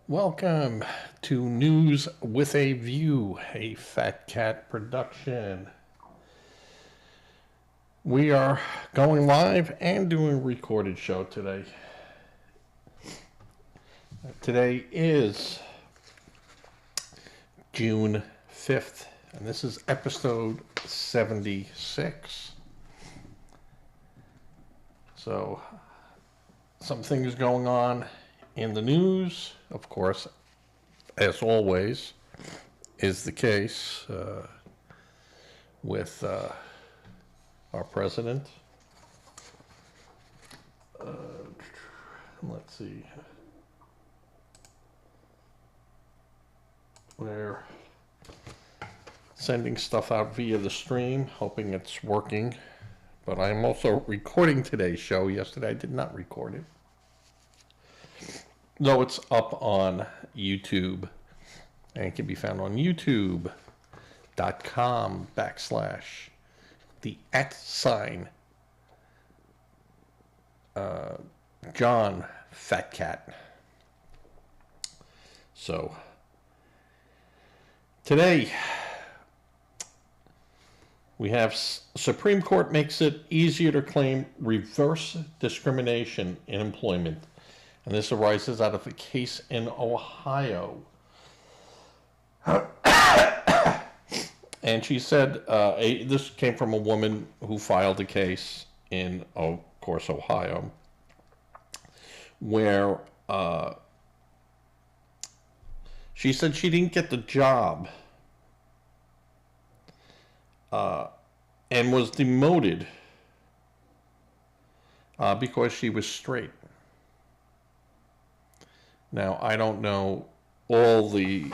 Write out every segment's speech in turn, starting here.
Welcome to News with a View, a Fat Cat production. We are going live and doing a recorded show today. Today is June 5th, and this is episode 76. So, some things going on in the news, of course, as always, is the case with our president. Let's see. We're sending stuff out via the stream, hoping it's working. But I'm also recording today's show. Yesterday I did not record it. Though it's up on YouTube, and it can be found on youtube.com/the @John Fat Cat. So today we have Supreme Court makes it easier to claim reverse discrimination in employment. And this arises out of a case in Ohio. And she said, this came from a woman who filed a case in, of course, Ohio, where she said she didn't get the job and was demoted because she was straight. Now, I don't know all the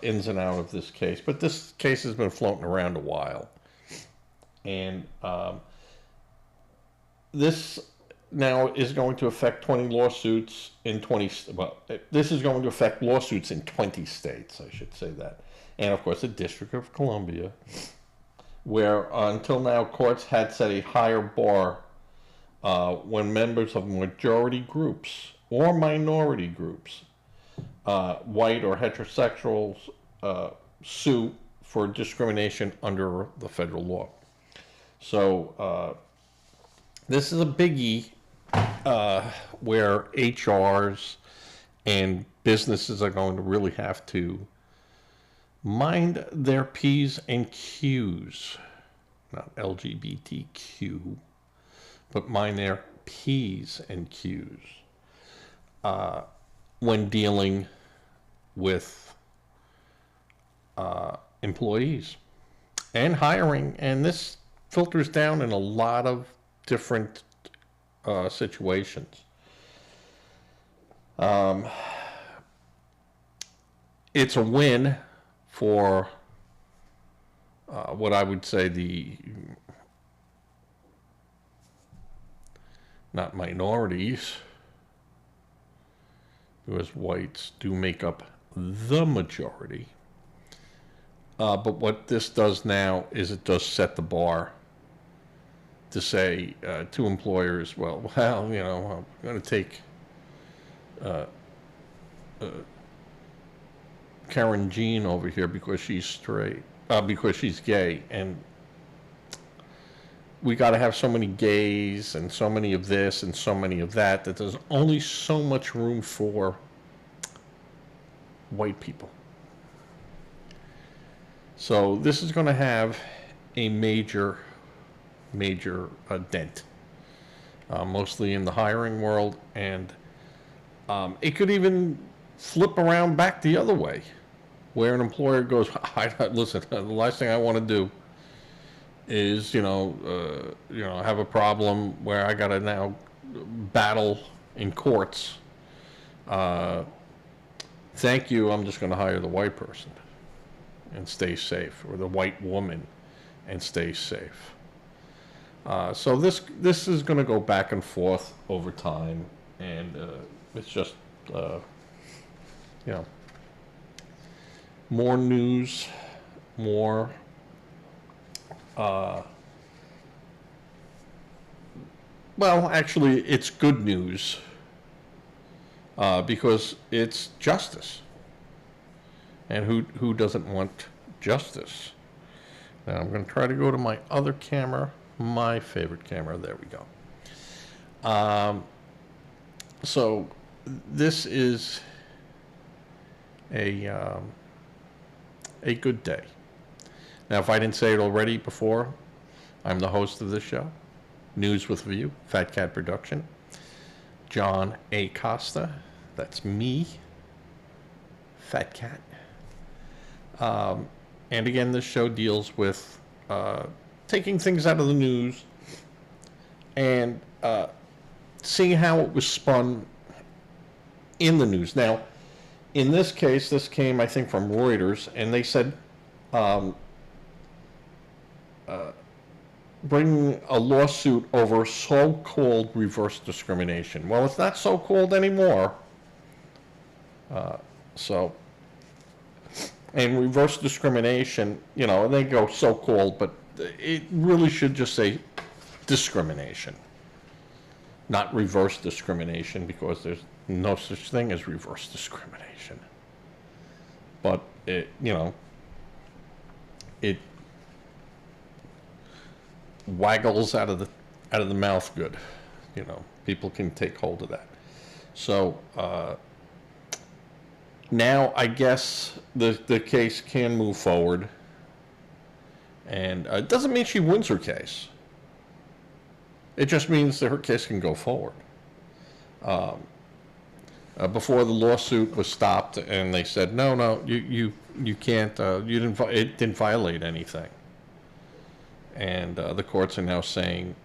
ins and outs of this case, but this case has been floating around a while. And this now is going to affect 20 lawsuits in 20, well, this is going to affect lawsuits in 20 states, I should say that. And, of course, the District of Columbia, where until now courts had set a higher bar when members of majority groups or minority groups, white or heterosexuals, sue for discrimination under the federal law. So this is a biggie where HRs and businesses are going to really have to mind their P's and Q's, not LGBTQ, but mind their P's and Q's when dealing with employees and hiring. And this filters down in a lot of different situations. It's a win for what I would say not minorities, because whites do make up the majority. But what this does now is it does set the bar to say to employers, well, you know, I'm going to take Karen Jean over here because she's straight, because she's gay, and we got to have so many gays and so many of this and so many of that that there's only so much room for white people. So this is going to have a major dent, mostly in the hiring world, and it could even flip around back the other way, where an employer goes, listen, the last thing I want to do is, have a problem where I got to now battle in courts. Thank you, I'm just going to hire the white person and stay safe, or the white woman and stay safe. So this is going to go back and forth over time, and it's just, more news, more well, actually, it's good news because it's justice. And who doesn't want justice? Now I'm going to try to go to my other camera, my favorite camera. There we go. So this is a good day. Now, if I didn't say it already before, I'm the host of this show, News with View, Fat Cat Production. John A. Costa, that's me, Fat Cat. And again, this show deals with taking things out of the news and seeing how it was spun in the news. Now, in this case, this came, I think, from Reuters, and they said bringing a lawsuit over so-called reverse discrimination. Well, it's not so-called anymore. And reverse discrimination, you know, they go so-called, but it really should just say discrimination, not reverse discrimination, because there's no such thing as reverse discrimination. But it, you know, it waggles out of the mouth good. You know, people can take hold of that. So now I guess the case can move forward, and it doesn't mean she wins her case. It just means that her case can go forward. Before the lawsuit was stopped, and they said, no, you can't, it didn't violate anything. And the courts are now saying,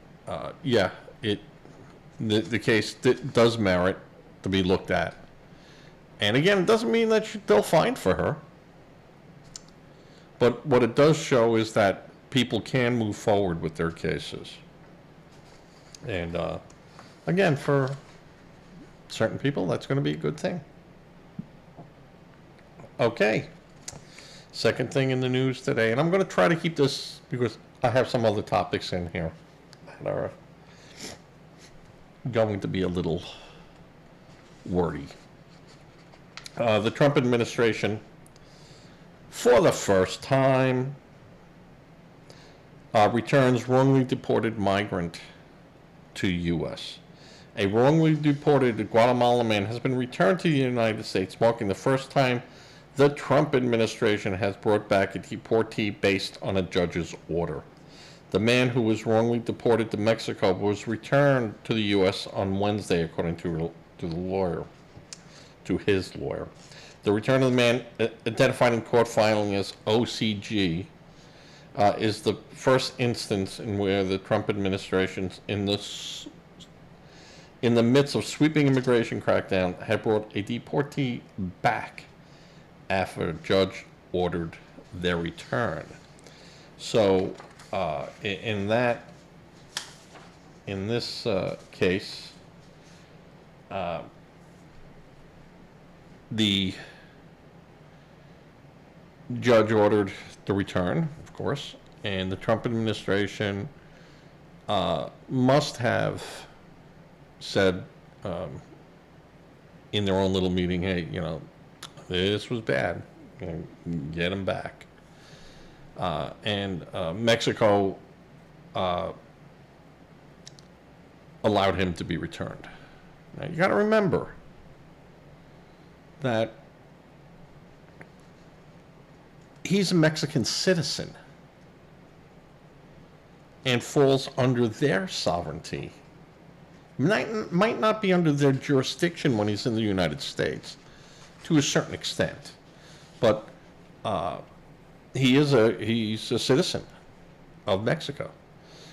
yeah, the case does merit to be looked at. And again, it doesn't mean that they'll fine for her. But what it does show is that people can move forward with their cases. And again, for certain people, that's going to be a good thing. Okay. Second thing in the news today, and I'm going to try to keep this because I have some other topics in here that are going to be a little wordy. The Trump administration, for the first time, returns wrongly deported migrant to U.S. A wrongly deported Guatemalan man has been returned to the United States, marking the first time the Trump administration has brought back a deportee based on a judge's order. The man who was wrongly deported to Mexico was returned to the U.S. on Wednesday, according to his lawyer. The return of the man, identified in court filing as OCG, is the first instance in where the Trump administration, in the midst of sweeping immigration crackdown, had brought a deportee back after a judge ordered their return. So, in this case, the judge ordered the return, of course, and the Trump administration must have said in their own little meeting, hey, you know, this was bad, you know, get him back. And Mexico allowed him to be returned. Now, you got to remember that he's a Mexican citizen and falls under their sovereignty. Might not be under their jurisdiction when he's in the United States, to a certain extent, but he's a citizen of Mexico.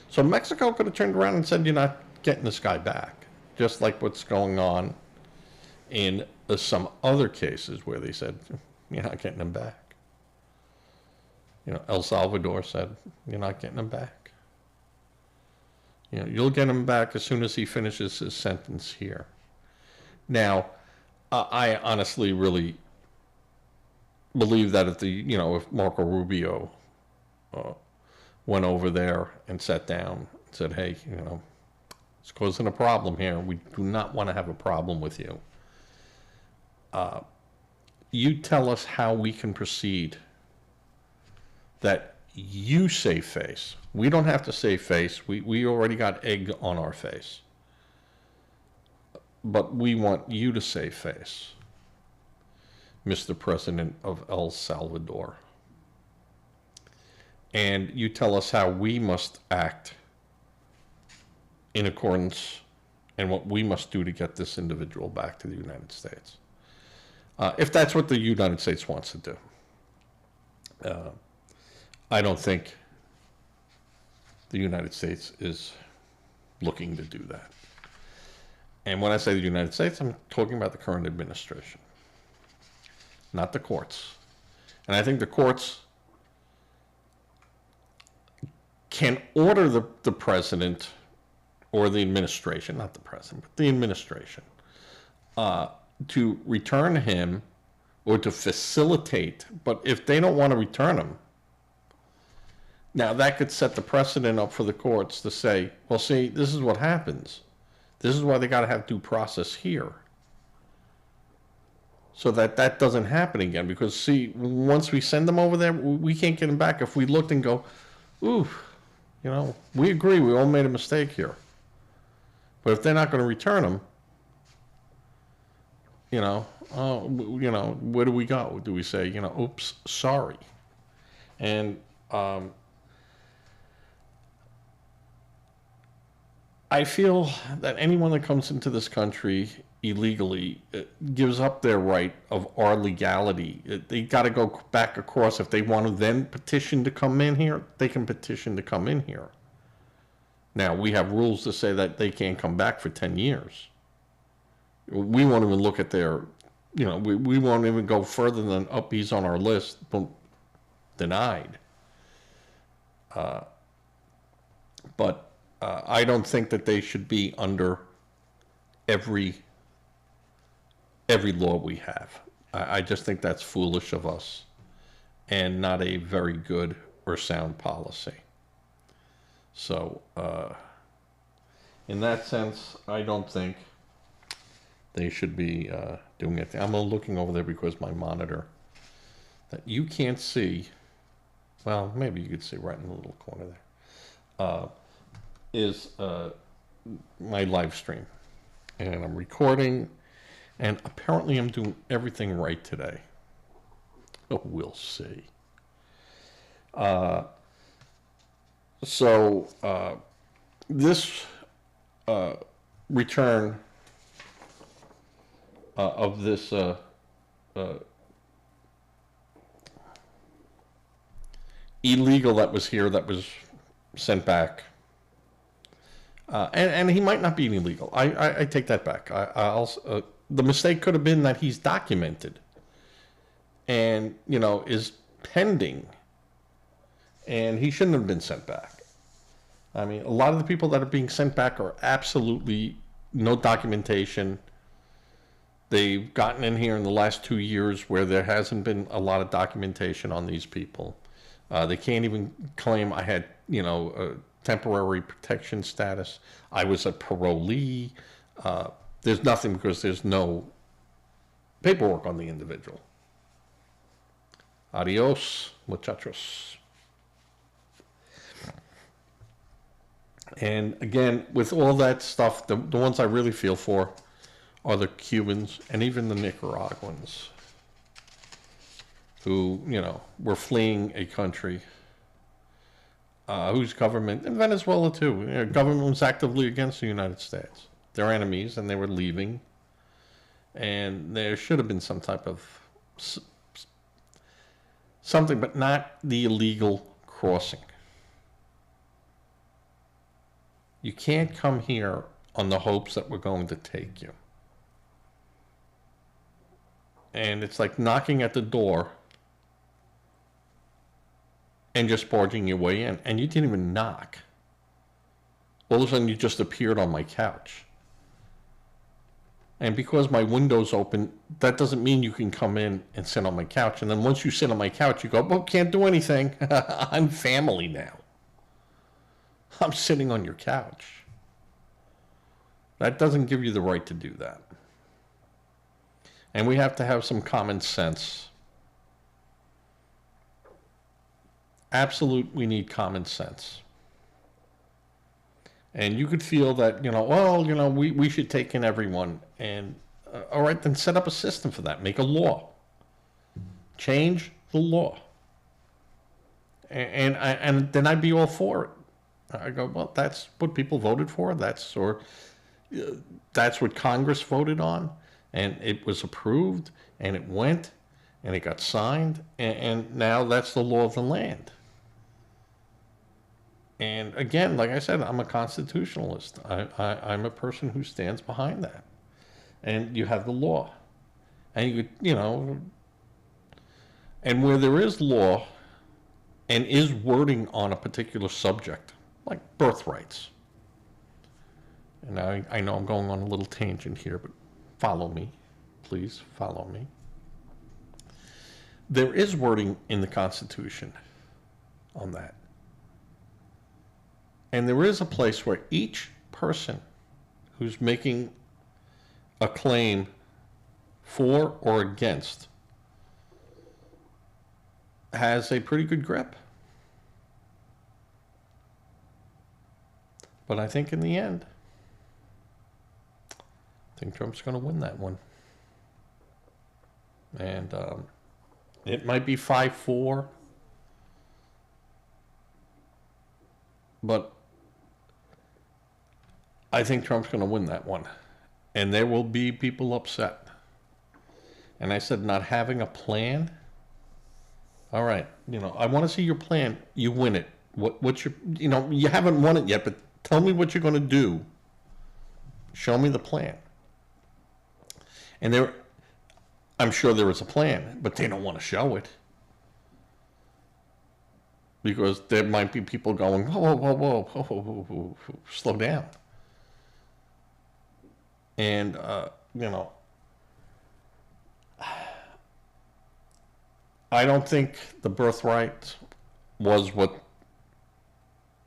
So Mexico could have turned around and said, you're not getting this guy back, just like what's going on in some other cases where they said, you're not getting him back. You know, El Salvador said, you're not getting him back. You know, you'll get him back as soon as he finishes his sentence here. Now, I honestly really believe that if Marco Rubio went over there and sat down and said, hey, you know, it's causing a problem here. We do not want to have a problem with you. You tell us how we can proceed, that you save face. We don't have to save face. We already got egg on our face. But we want you to save face, Mr. President of El Salvador. And you tell us how we must act in accordance and what we must do to get this individual back to the United States. If that's what the United States wants to do. I don't think the United States is looking to do that. And when I say the United States, I'm talking about the current administration, not the courts. And I think the courts can order the president or the administration, not the president, but the administration, to return him or to facilitate. But if they don't want to return him, now that could set the precedent up for the courts to say, well, see, this is what happens. This is why they got to have due process here. So that doesn't happen again. Because, see, once we send them over there, we can't get them back. If we looked and go, ooh, we agree, we all made a mistake here. But if they're not going to return them, where do we go? Do we say, oops, sorry? And I feel that anyone that comes into this country illegally gives up their right of our legality. They got to go back across. If they want to then petition to come in here, they can petition to come in here. Now, we have rules to say that they can't come back for 10 years. We won't even look at their, we won't even go further than up, he's on our list, boom, denied. But I don't think that they should be under every law we have. I just think that's foolish of us and not a very good or sound policy. So, in that sense, I don't think they should be doing it. I'm looking over there because my monitor that you can't see, well, maybe you could see right in the little corner there, is my live stream. And I'm recording, and apparently I'm doing everything right today. Oh, we'll see. So this return of this illegal that was here, that was sent back, and he might not be illegal. I take that back. The mistake could have been that he's documented and is pending. And he shouldn't have been sent back. I mean, a lot of the people that are being sent back are absolutely no documentation. They've gotten in here in the last 2 years where there hasn't been a lot of documentation on these people. They can't even claim I had, a temporary protection status. I was a parolee. There's nothing because there's no paperwork on the individual. Adios, muchachos. And again, with all that stuff, the ones I really feel for are the Cubans and even the Nicaraguans who, were fleeing a country whose government, and Venezuela too, government was actively against the United States. They're enemies and they were leaving. And there should have been some type of something, but not the illegal crossing. You can't come here on the hopes that we're going to take you. And it's like knocking at the door and just barging your way in. And you didn't even knock. All of a sudden you just appeared on my couch. And because my window's open, that doesn't mean you can come in and sit on my couch. And then once you sit on my couch, you go, well, can't do anything. I'm family now. I'm sitting on your couch. That doesn't give you the right to do that. And we have to have some common sense. Absolute, we need common sense. And you could feel that, well, we should take in everyone. And, all right, then set up a system for that. Make a law. Change the law. And then I'd be all for it. I go, well, that's what people voted for. That's what Congress voted on. And it was approved, and it went, and it got signed, and now that's the law of the land. And again, like I said, I'm a constitutionalist. I'm a person who stands behind that. And you have the law. And and where there is law and is wording on a particular subject, like birthrights. And I know I'm going on a little tangent here, but follow me. Please follow me. There is wording in the Constitution on that. And there is a place where each person who's making a claim for or against has a pretty good grip. But I think in the end, I think Trump's going to win that one. And it might be 5-4. But I think Trump's going to win that one. And there will be people upset. And I said, not having a plan. All right, I want to see your plan. You win it. What's your, you haven't won it yet, but tell me what you're going to do. Show me the plan. And I'm sure there is a plan, but they don't want to show it. Because there might be people going, whoa, slow down. And, I don't think the birthright was what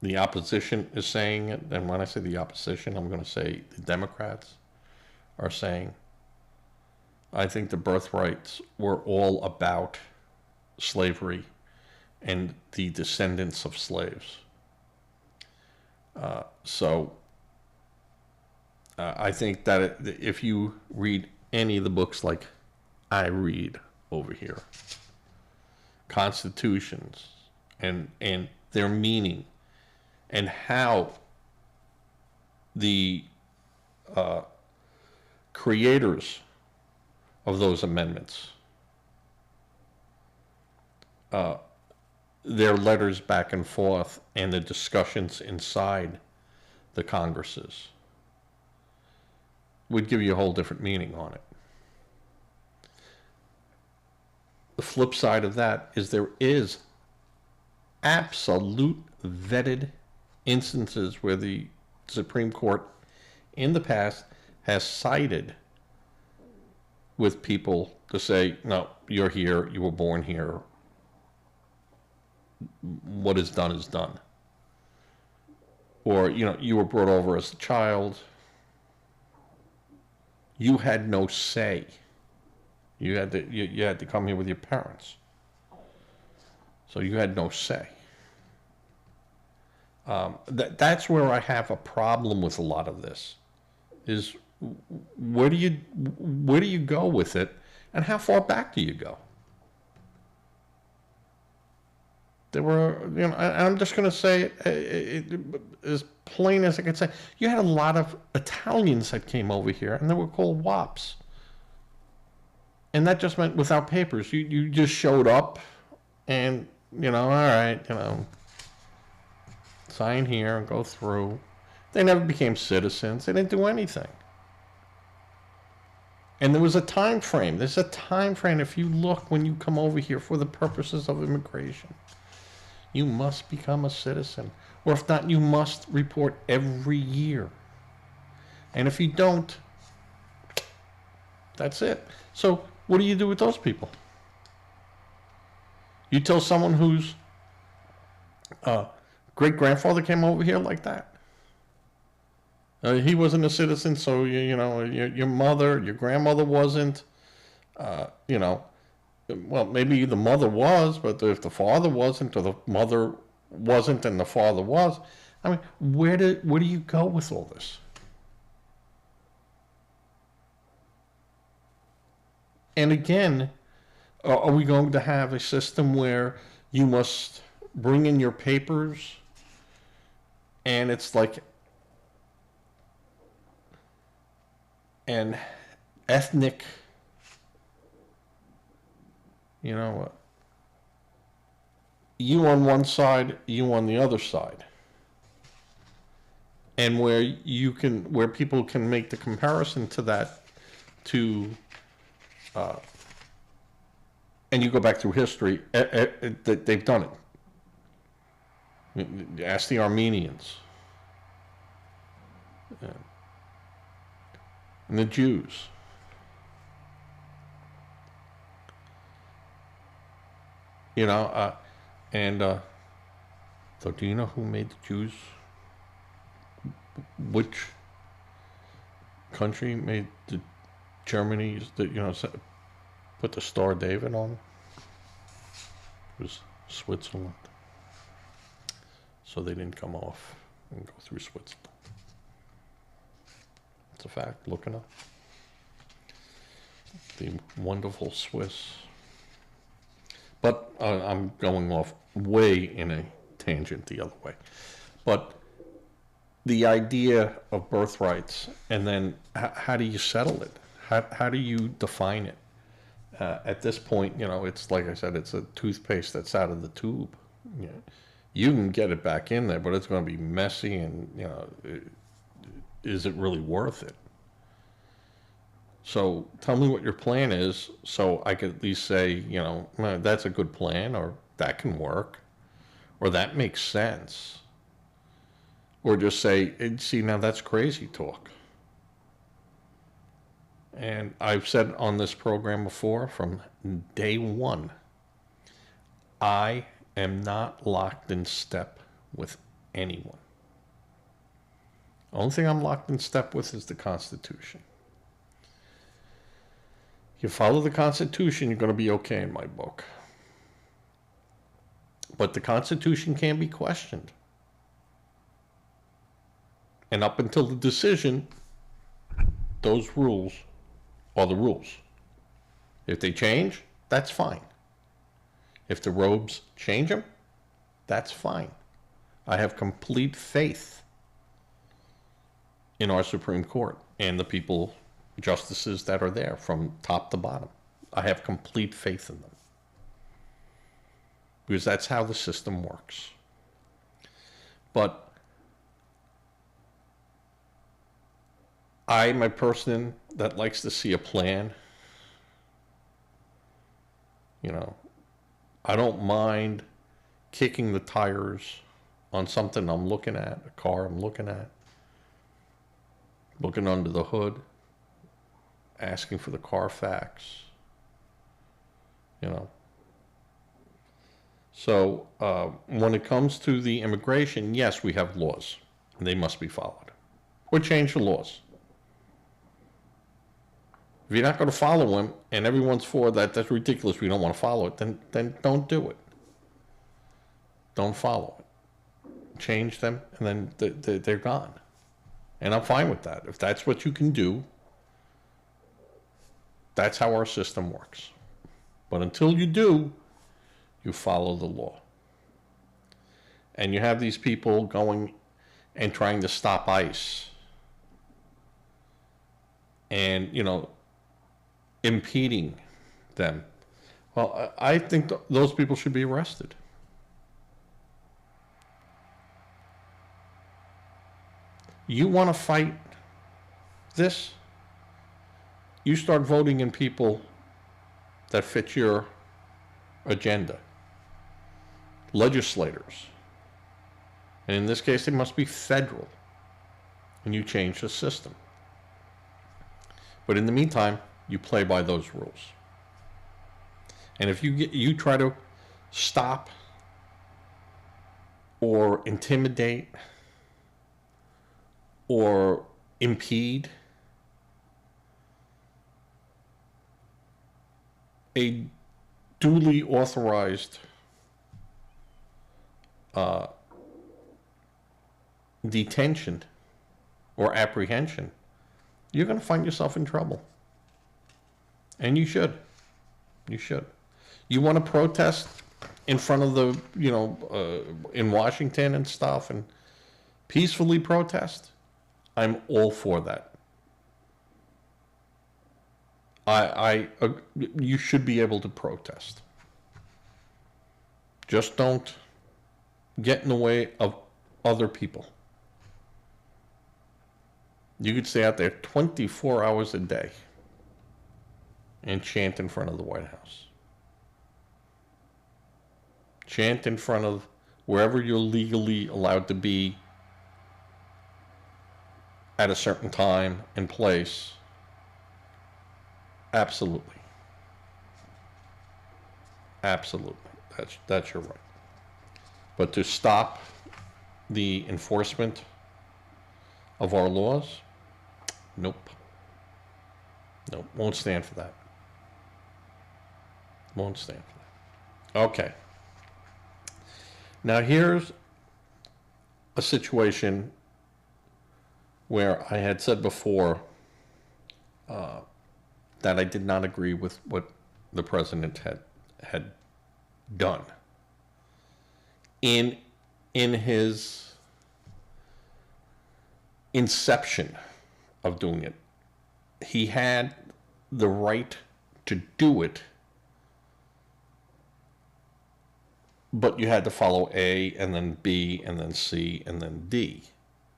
the opposition is saying. And when I say the opposition, I'm going to say the Democrats are saying. I think the birthrights were all about slavery and the descendants of slaves. I think that if you read any of the books like I read over here, constitutions and their meaning and how the creators of those amendments, their letters back and forth and the discussions inside the Congresses would give you a whole different meaning on it. The flip side of that is there is absolute vetted instances where the Supreme Court in the past has sided with people to say, no, you're here, you were born here. What is done is done. Or, you were brought over as a child. You had no say. You had to come here with your parents. So you had no say. That's where I have a problem with a lot of this. Is where do you go with it, and how far back do you go? There were, I'm just going to say it as plain as I can say. You had a lot of Italians that came over here, and they were called WAPs. And that just meant without papers. You just showed up, and, all right, sign here and go through. They never became citizens. They didn't do anything. And there was a time frame. There's a time frame if you look when you come over here for the purposes of immigration. You must become a citizen. Or if not, you must report every year. And if you don't, that's it. So what do you do with those people? You tell someone whose great-grandfather came over here like that. He wasn't a citizen, so your mother, your grandmother wasn't. You know, well, maybe the mother was, but if the father wasn't, or the mother wasn't and the father was, I mean, where do you go with all this? And again, are we going to have a system where you must bring in your papers and it's like an ethnic, you know, you on one side, you on the other side, and where people can make the comparison to that, to, and you go back through history, they've done it. Ask the Armenians and the Jews. You know, and so do you know who made the Jews? Which country made the Germany? Put the Star of David on. It was Switzerland, so they didn't come off and go through Switzerland. It's a fact. Look it up. The wonderful Swiss. But I'm going off way in a tangent the other way. But the idea of birthrights, and then how do you settle it? How do you define it? At this point, it's like I said, it's a toothpaste that's out of the tube. You can get it back in there, but it's going to be messy, and is it really worth it? So tell me what your plan is, so I could at least say, that's a good plan, or that can work, or that makes sense. Or just say, see, now that's crazy talk. And I've said on this program before, from day one, I am not locked in step with anyone. The only thing I'm locked in step with is the Constitution. You follow the Constitution, you're going to be okay in my book. But the Constitution can be questioned. And up until the decision, those rules are the rules. If they change, that's fine. If the robes change them, that's fine. I have complete faith in our Supreme Court and the people, justices that are there from top to bottom. I have complete faith in them. Because that's how the system works. But I'm a person that likes to see a plan. I don't mind kicking the tires on something I'm looking at, a car I'm looking at, looking under the hood, asking for the Carfax, So when it comes to the immigration, yes, we have laws, and they must be followed. Or change the laws. If you're not going to follow them, and everyone's for that, that's ridiculous, we don't want to follow it, then don't do it. Don't follow it. Change them, and then they're gone. And I'm fine with that. If that's what you can do, that's how our system works. But until you do, you follow the law. And you have these people going and trying to stop ICE. And, impeding them. Well, I think those people should be arrested. You want to fight this? You start voting in people that fit your agenda. Legislators. And in this case, they must be federal. And you change the system. But in the meantime, you play by those rules. And if you try to stop or intimidate or impede, a duly authorized detention or apprehension, you're going to find yourself in trouble. And you should. You should. You want to protest in front of the, in Washington and stuff, and peacefully protest? I'm all for that. You should be able to protest. Just don't get in the way of other people. You could stay out there 24 hours a day and chant in front of the White House. Chant in front of wherever you're legally allowed to be at a certain time and place. Absolutely. Absolutely. That's your right. But to stop the enforcement of our laws, nope. Nope. Won't stand for that. Won't stand for that. Okay. Now here's a situation where I had said before that I did not agree with what the president had done. In his inception of doing it, he had the right to do it, but you had to follow A and then B and then C and then D.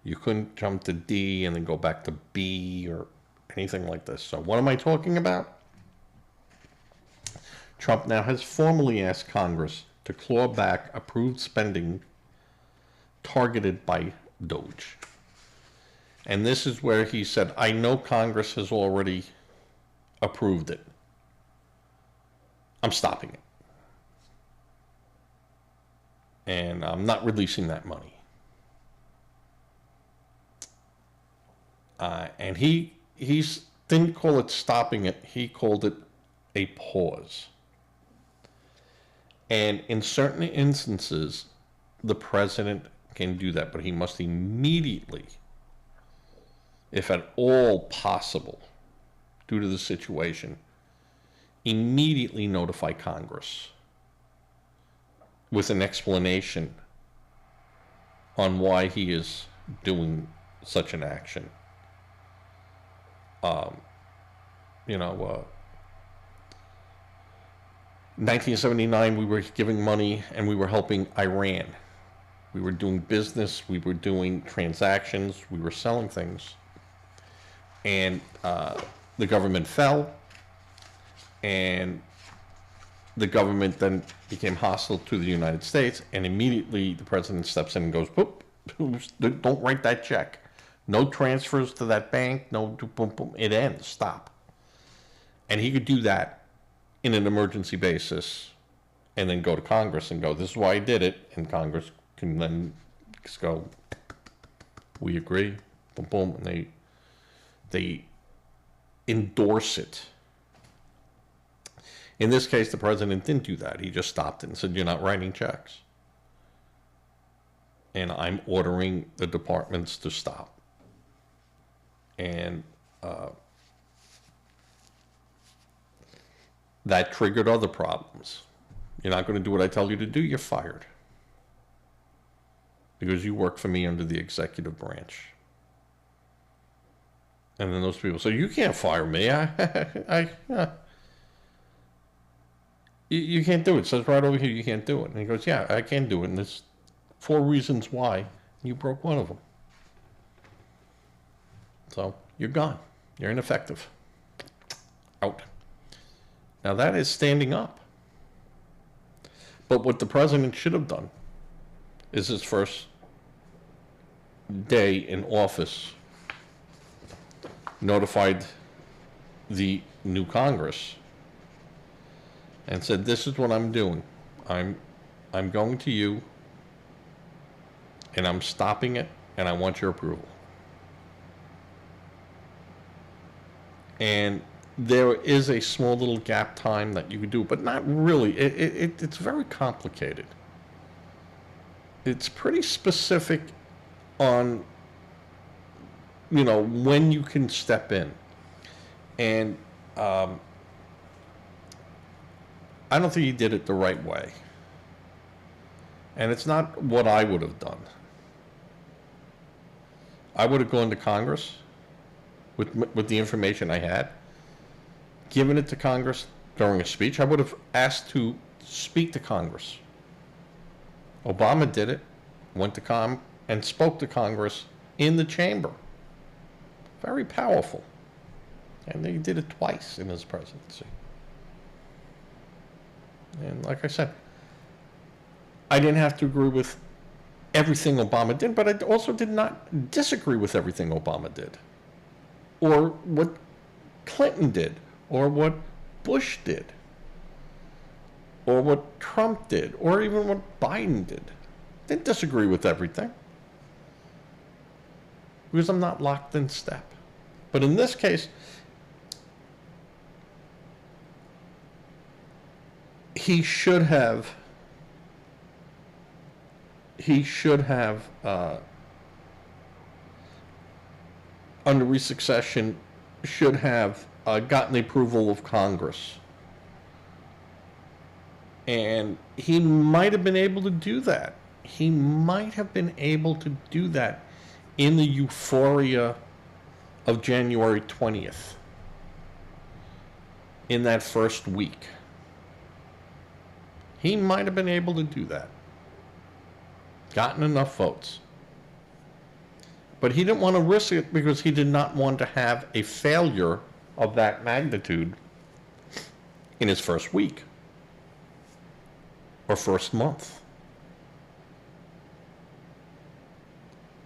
You couldn't jump to D and then go back to B or anything like this. So what am I talking about? Trump now has formally asked Congress to claw back approved spending targeted by Doge. And this is where he said, I know Congress has already approved it. I'm stopping it. And I'm not releasing that money. And he didn't call it stopping it. He called it a pause. And in certain instances, the president can do that, but he must immediately, if at all possible, due to the situation, immediately notify Congress with an explanation on why he is doing such an action. 1979, we were giving money and we were helping Iran. We were doing business, we were doing transactions, we were selling things. And the government fell, and the government then became hostile to the United States, and immediately the president steps in and goes, boop, don't write that check. No transfers to that bank, no boom, boom, it ends, stop. And he could do that in an emergency basis and then go to Congress and go, this is why I did it, and Congress can then just go, we agree, boom, boom, and they endorse it. In this case, the president didn't do that. He just stopped it and said, you're not writing checks. And I'm ordering the departments to stop. And that triggered other problems. You're not going to do what I tell you to do, you're fired. Because you work for me under the executive branch. And then those people say, you can't fire me. You can't do it. It says right over here, you can't do it. And he goes, yeah, I can do it. And there's 4 reasons why. You broke one of them. So you're gone. You're ineffective. Out. Now that is standing up. But what the president should have done is his first day in office notified the new Congress and said, this is what I'm doing. I'm going to you and I'm stopping it and I want your approval. And there is a small little gap time that you could do, but not really. It's very complicated. It's pretty specific on, when you can step in. And I don't think he did it the right way. And it's not what I would have done. I would have gone to Congress with the information I had, given it to Congress during a speech. I would have asked to speak to Congress. Obama did it, went to and spoke to Congress in the chamber. Very powerful. And he did it twice in his presidency. And like I said, I didn't have to agree with everything Obama did, but I also did not disagree with everything Obama did, or what Clinton did, or what Bush did, or what Trump did, or even what Biden did. Didn't disagree with everything, because I'm not locked in step. But in this case, he should have under resuccession, should have gotten the approval of Congress. And he might have been able to do that. He might have been able to do that in the euphoria of January 20th, in that first week. He might have been able to do that. Gotten enough votes. But he didn't want to risk it because he did not want to have a failure of that magnitude in his first week or first month.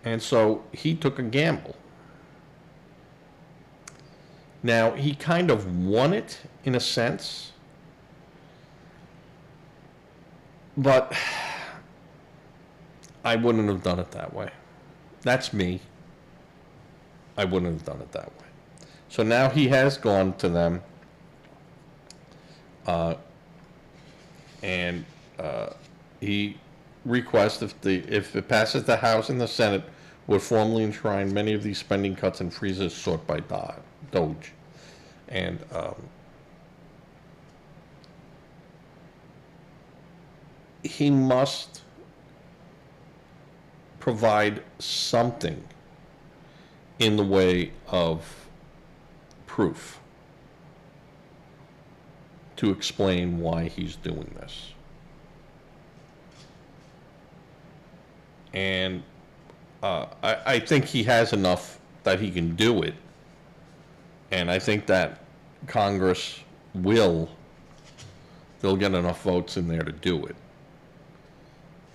And so he took a gamble. Now, he kind of won it in a sense, but I wouldn't have done it that way. That's me. I wouldn't have done it that way. So now he has gone to them, and he requests if it passes the House and the Senate, would formally enshrine many of these spending cuts and freezes sought by Doge, and he must provide something in the way of proof to explain why he's doing this. And I think he has enough that he can do it. And I think that Congress they'll get enough votes in there to do it.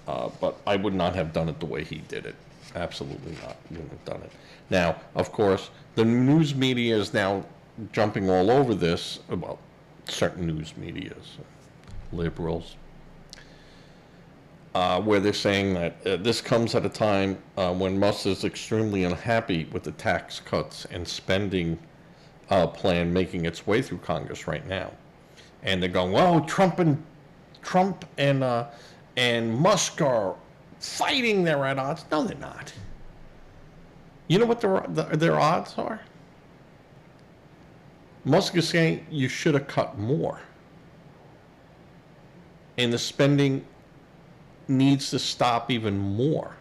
But I would not have done it the way he did it. Absolutely not. Wouldn't have done it. Now, of course, the news media is now jumping all over this. Well, certain news medias, liberals, where they're saying that this comes at a time when Musk is extremely unhappy with the tax cuts and spending plan making its way through Congress right now. And they're going, well, Trump and Musk are fighting. They're at odds. No, they're not. You know what their odds are? Musk is saying you should have cut more. And the spending needs to stop even more.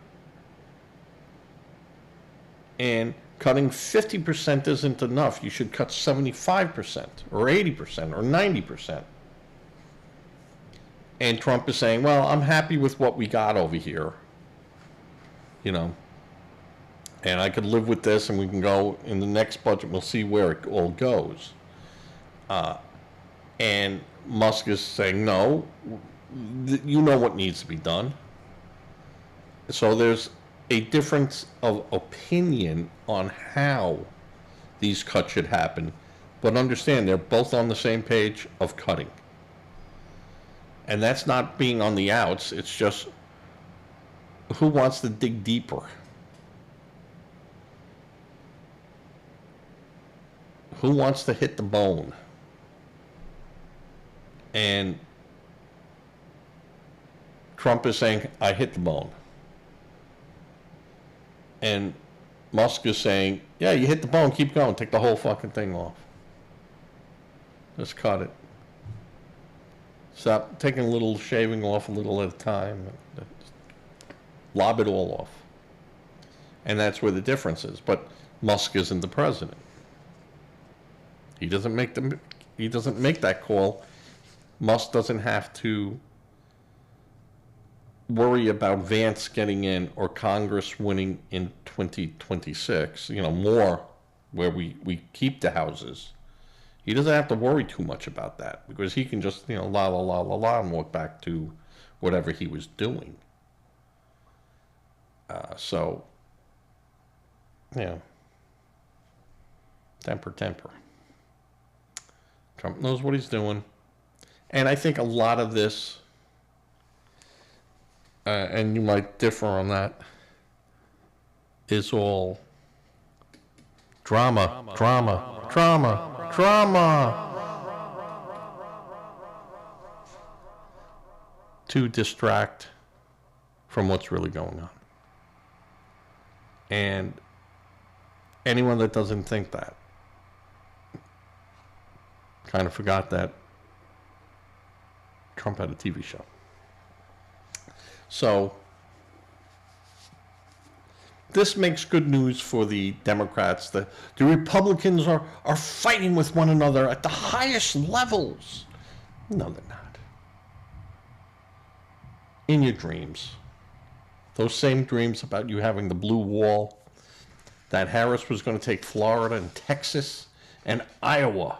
And cutting 50% isn't enough. You should cut 75% or 80% or 90%. And Trump is saying, well, I'm happy with what we got over here. And I could live with this, and we can go in the next budget, we'll see where it all goes. And Musk is saying, no, you know what needs to be done. So there's a difference of opinion on how these cuts should happen. But understand, they're both on the same page of cutting. And that's not being on the outs, it's just who wants to dig deeper? who wants to hit the bone? And Trump is saying, I hit the bone. And Musk is saying, yeah, you hit the bone, keep going, take the whole fucking thing off. Just cut it. Stop taking a little, shaving off a little at a time. Lob it all off. And that's where the difference is. But Musk isn't the president. He doesn't make that call. Musk doesn't have to worry about Vance getting in or Congress winning in 2026, more where we keep the houses. He doesn't have to worry too much about that because he can just, la, la, la, la, la, and walk back to whatever he was doing. So, temper. Trump knows what he's doing. And I think a lot of this, and you might differ on that, is all drama to distract from what's really going on. And anyone that doesn't think that kind of forgot that Trump had a TV show. So this makes good news for the Democrats. The Republicans are fighting with one another at the highest levels. No, they're not. In your dreams. Those same dreams about you having the blue wall, that Harris was going to take Florida and Texas and Iowa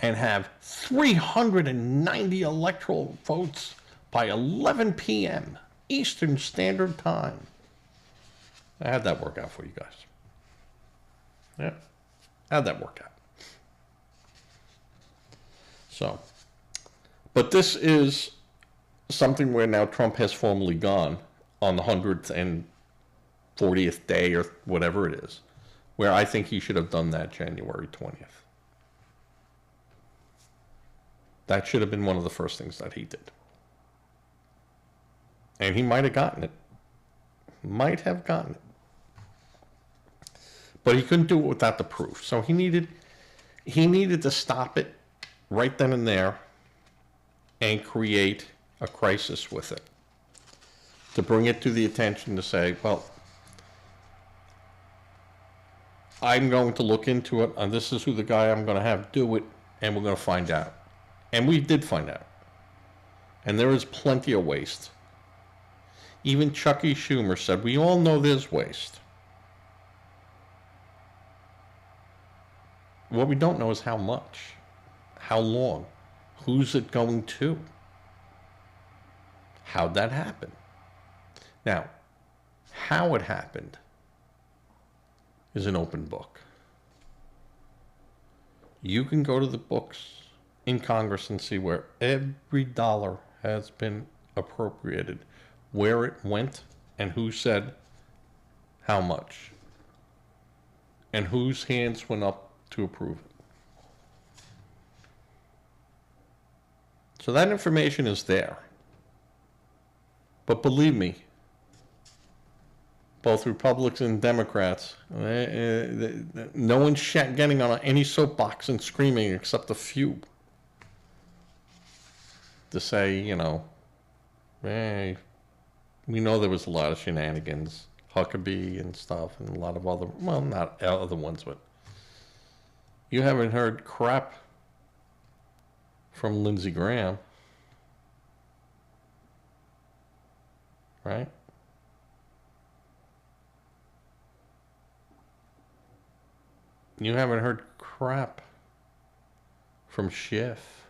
and have 390 electoral votes by 11 p.m. Eastern Standard Time. I had that work out for you guys. Yeah, how'd that work out? So, but this is something where now Trump has formally gone on the 140th day or whatever it is, where I think he should have done that January 20th. That should have been one of the first things that he did. And he might have gotten it. Might have gotten it. But he couldn't do it without the proof. So he needed to stop it right then and there and create a crisis with it. To bring it to the attention to say, well, I'm going to look into it, and this is who the guy I'm going to have do it, and we're going to find out. And we did find out. And there is plenty of waste. Even Chucky Schumer said, we all know there's waste. What we don't know is how much, how long, who's it going to, how'd that happen. Now, how it happened is an open book. You can go to the books in Congress and see where every dollar has been appropriated, where it went, and who said how much, and whose hands went up to approve it. So that information is there. But believe me, both Republicans and Democrats, no one's getting on any soapbox and screaming except a few to say, hey, we know there was a lot of shenanigans, Huckabee and stuff, and a lot of other, well, not other ones, but you haven't heard crap from Lindsey Graham, right? You haven't heard crap from Schiff,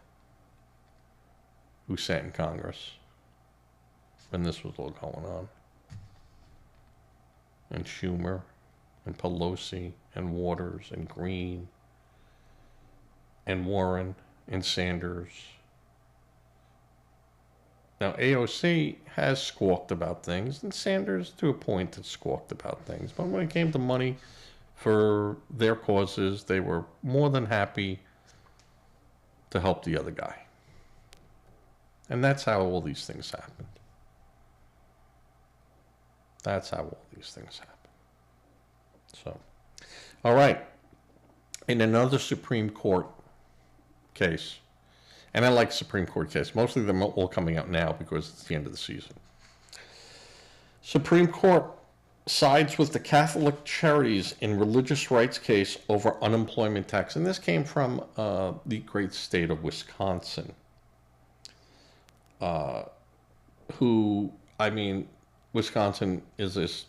who sat in Congress when this was all going on, and Schumer, and Pelosi, and Waters, and Green, and Warren, and Sanders. Now, AOC has squawked about things, and Sanders, to a point, has squawked about things. But when it came to money for their causes. They were more than happy to help the other guy. And that's how all these things happened. That's how all these things happen. So, all right. In another Supreme Court case, and I like Supreme Court case, mostly them all coming out now because it's the end of the season. Supreme Court sides with the Catholic Charities in religious rights case over unemployment tax. And this came from the great state of Wisconsin, who, I mean, Wisconsin is as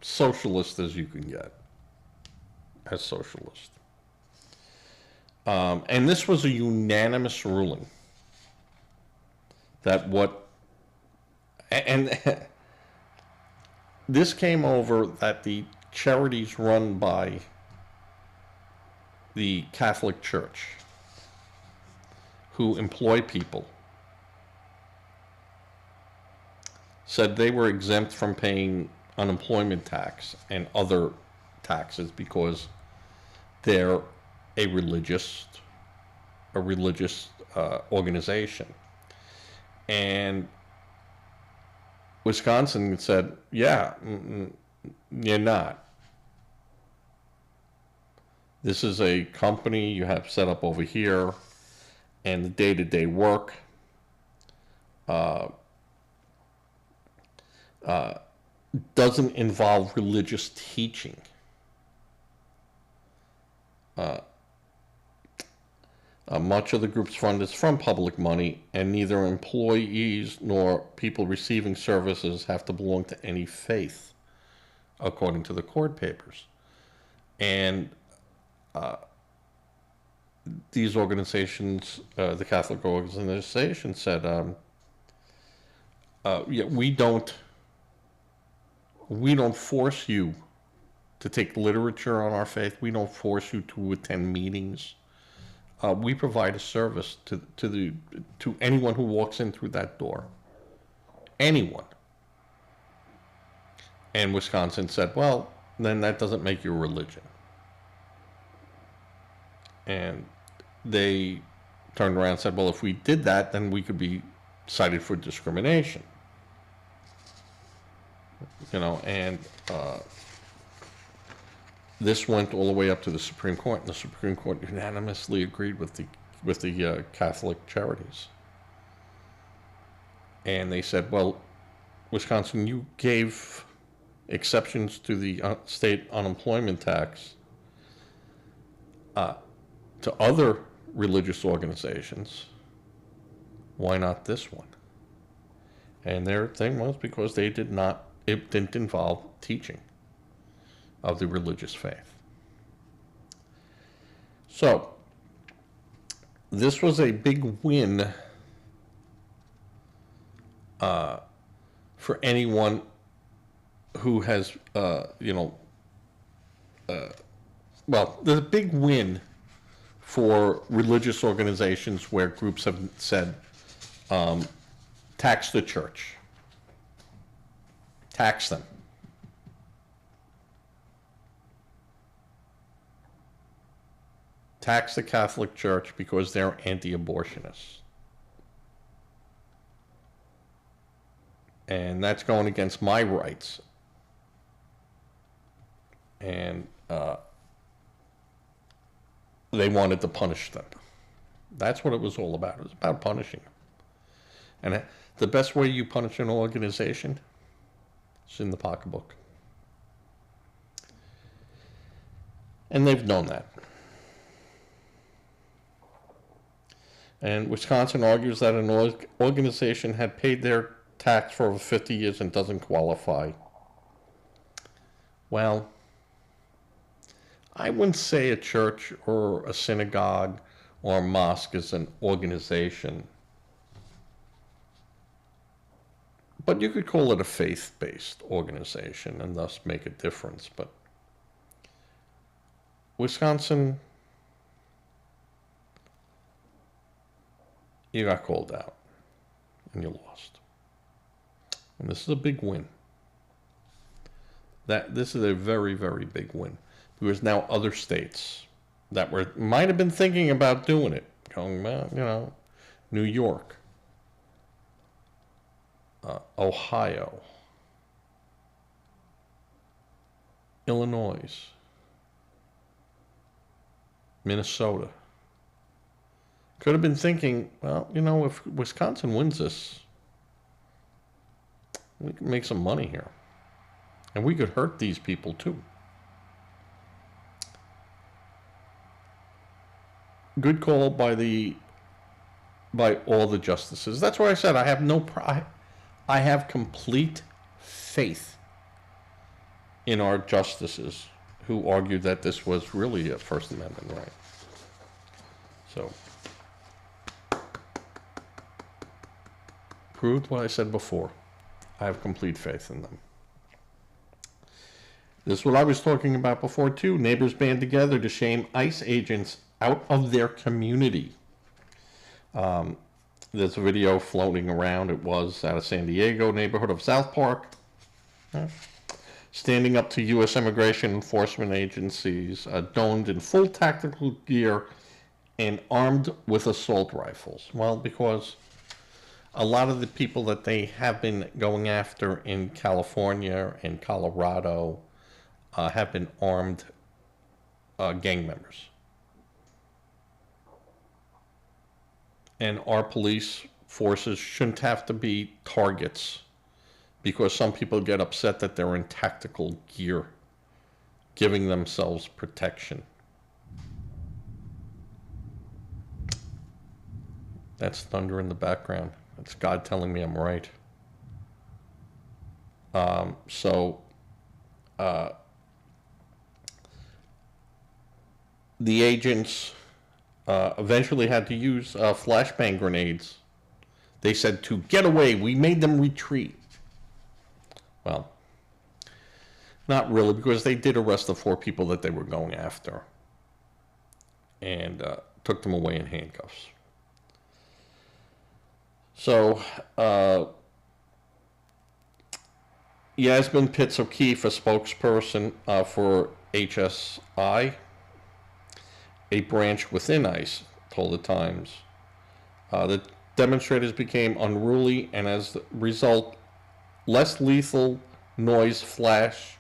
socialist as you can get, as socialist. And this was a unanimous ruling that this came over that the charities run by the Catholic Church, who employ people, said they were exempt from paying unemployment tax and other taxes because they're a religious organization. And Wisconsin said, yeah, you're not. This is a company you have set up over here, and the day-to-day work doesn't involve religious teaching. Much of the group's fund is from public money, and neither employees nor people receiving services have to belong to any faith, according to the court papers. And these organizations, the Catholic organization, said, yeah, we don't force you to take literature on our faith. We don't force you to attend meetings. We provide a service to anyone who walks in through that door. Anyone. And Wisconsin said, well, then that doesn't make you a religion. And they turned around and said, well, if we did that, then we could be cited for discrimination. You know, and this went all the way up to the Supreme Court, and the Supreme Court unanimously agreed with the Catholic Charities. And they said, well, Wisconsin, you gave exceptions to the state unemployment tax to other religious organizations. Why not this one? And their thing was because it didn't involve teaching of the religious faith. So, this was a big win for anyone who has, well, there's a big win for religious organizations where groups have said, tax the church. Tax them. Tax the Catholic Church because they're anti-abortionists. And that's going against my rights. And they wanted to punish them. That's what it was all about. It was about punishing them. And the best way you punish an organization is in the pocketbook. And they've known that. And Wisconsin argues that an organization had paid their tax for over 50 years and doesn't qualify. Well, I wouldn't say a church or a synagogue or a mosque is an organization. But you could call it a faith-based organization and thus make a difference. But Wisconsin, you got called out and you lost. And this is a big win. This is a very, very big win, because now other states that might have been thinking about doing it, going, well, New York, Ohio, Illinois, Minnesota, could have been thinking, well, if Wisconsin wins this, we can make some money here. And we could hurt these people too. Good call by all the justices. That's why I said I have complete faith in our justices who argued that this was really a First Amendment right. So, proved what I said before. I have complete faith in them. This is what I was talking about before too. Neighbors band together to shame ICE agents out of their community. There's a video floating around. It was out of San Diego neighborhood of South Park. Standing up to U.S. immigration enforcement agencies, donned in full tactical gear and armed with assault rifles. Well, because a lot of the people that they have been going after in California and Colorado have been armed gang members. And our police forces shouldn't have to be targets, because some people get upset that they're in tactical gear, giving themselves protection. That's thunder in the background. That's God telling me I'm right. The agents eventually had to use flashbang grenades. They said to get away. We made them retreat. Well, not really, because they did arrest the 4 people that they were going after and took them away in handcuffs. So, Yasmin Pitts O'Keefe, a spokesperson for HSI, a branch within ICE, told the Times, the demonstrators became unruly, and as a result, less lethal noise flash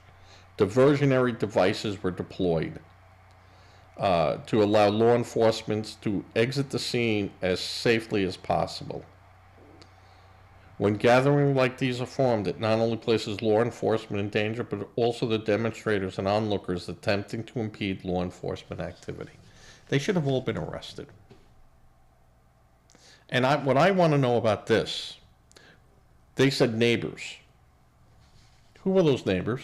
diversionary devices were deployed to allow law enforcement to exit the scene as safely as possible. When gatherings like these are formed, it not only places law enforcement in danger, but also the demonstrators and onlookers attempting to impede law enforcement activity. They should have all been arrested. And what I want to know about this, they said neighbors. Who were those neighbors?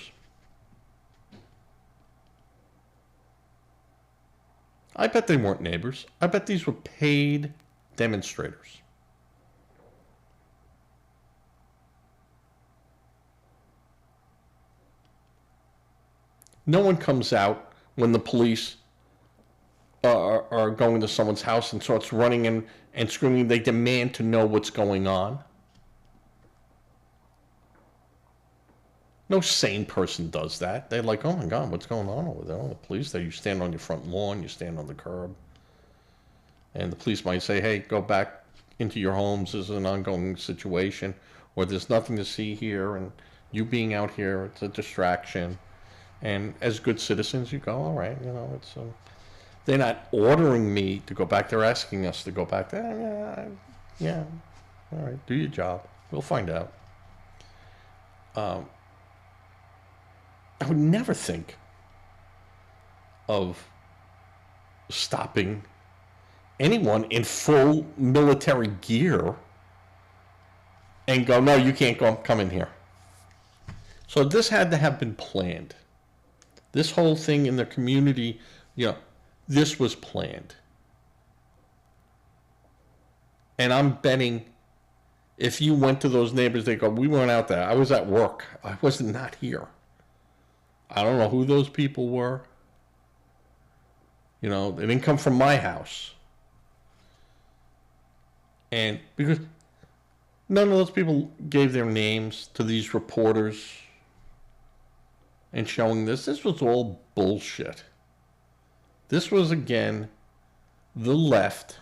I bet they weren't neighbors. I bet these were paid demonstrators. No one comes out when the police are going to someone's house and starts running and screaming. They demand to know what's going on. No sane person does that. They're like, oh my God, what's going on over there? Oh, the police there. You stand on your front lawn, you stand on the curb. And the police might say, hey, go back into your homes. This is an ongoing situation. Or there's nothing to see here. And you being out here, it's a distraction. And as good citizens, you go, all right, it's... they're not ordering me to go back. They're asking us to go back. Yeah, all right, do your job. We'll find out. I would never think of stopping anyone in full military gear and go, no, you can't come in here. So this had to have been planned. This whole thing in the community, this was planned. And I'm betting if you went to those neighbors, they go, we weren't out there. I was at work. I was not here. I don't know who those people were. They didn't come from my house. And because none of those people gave their names to these reporters and showing this. This was all bullshit. This was, again, the left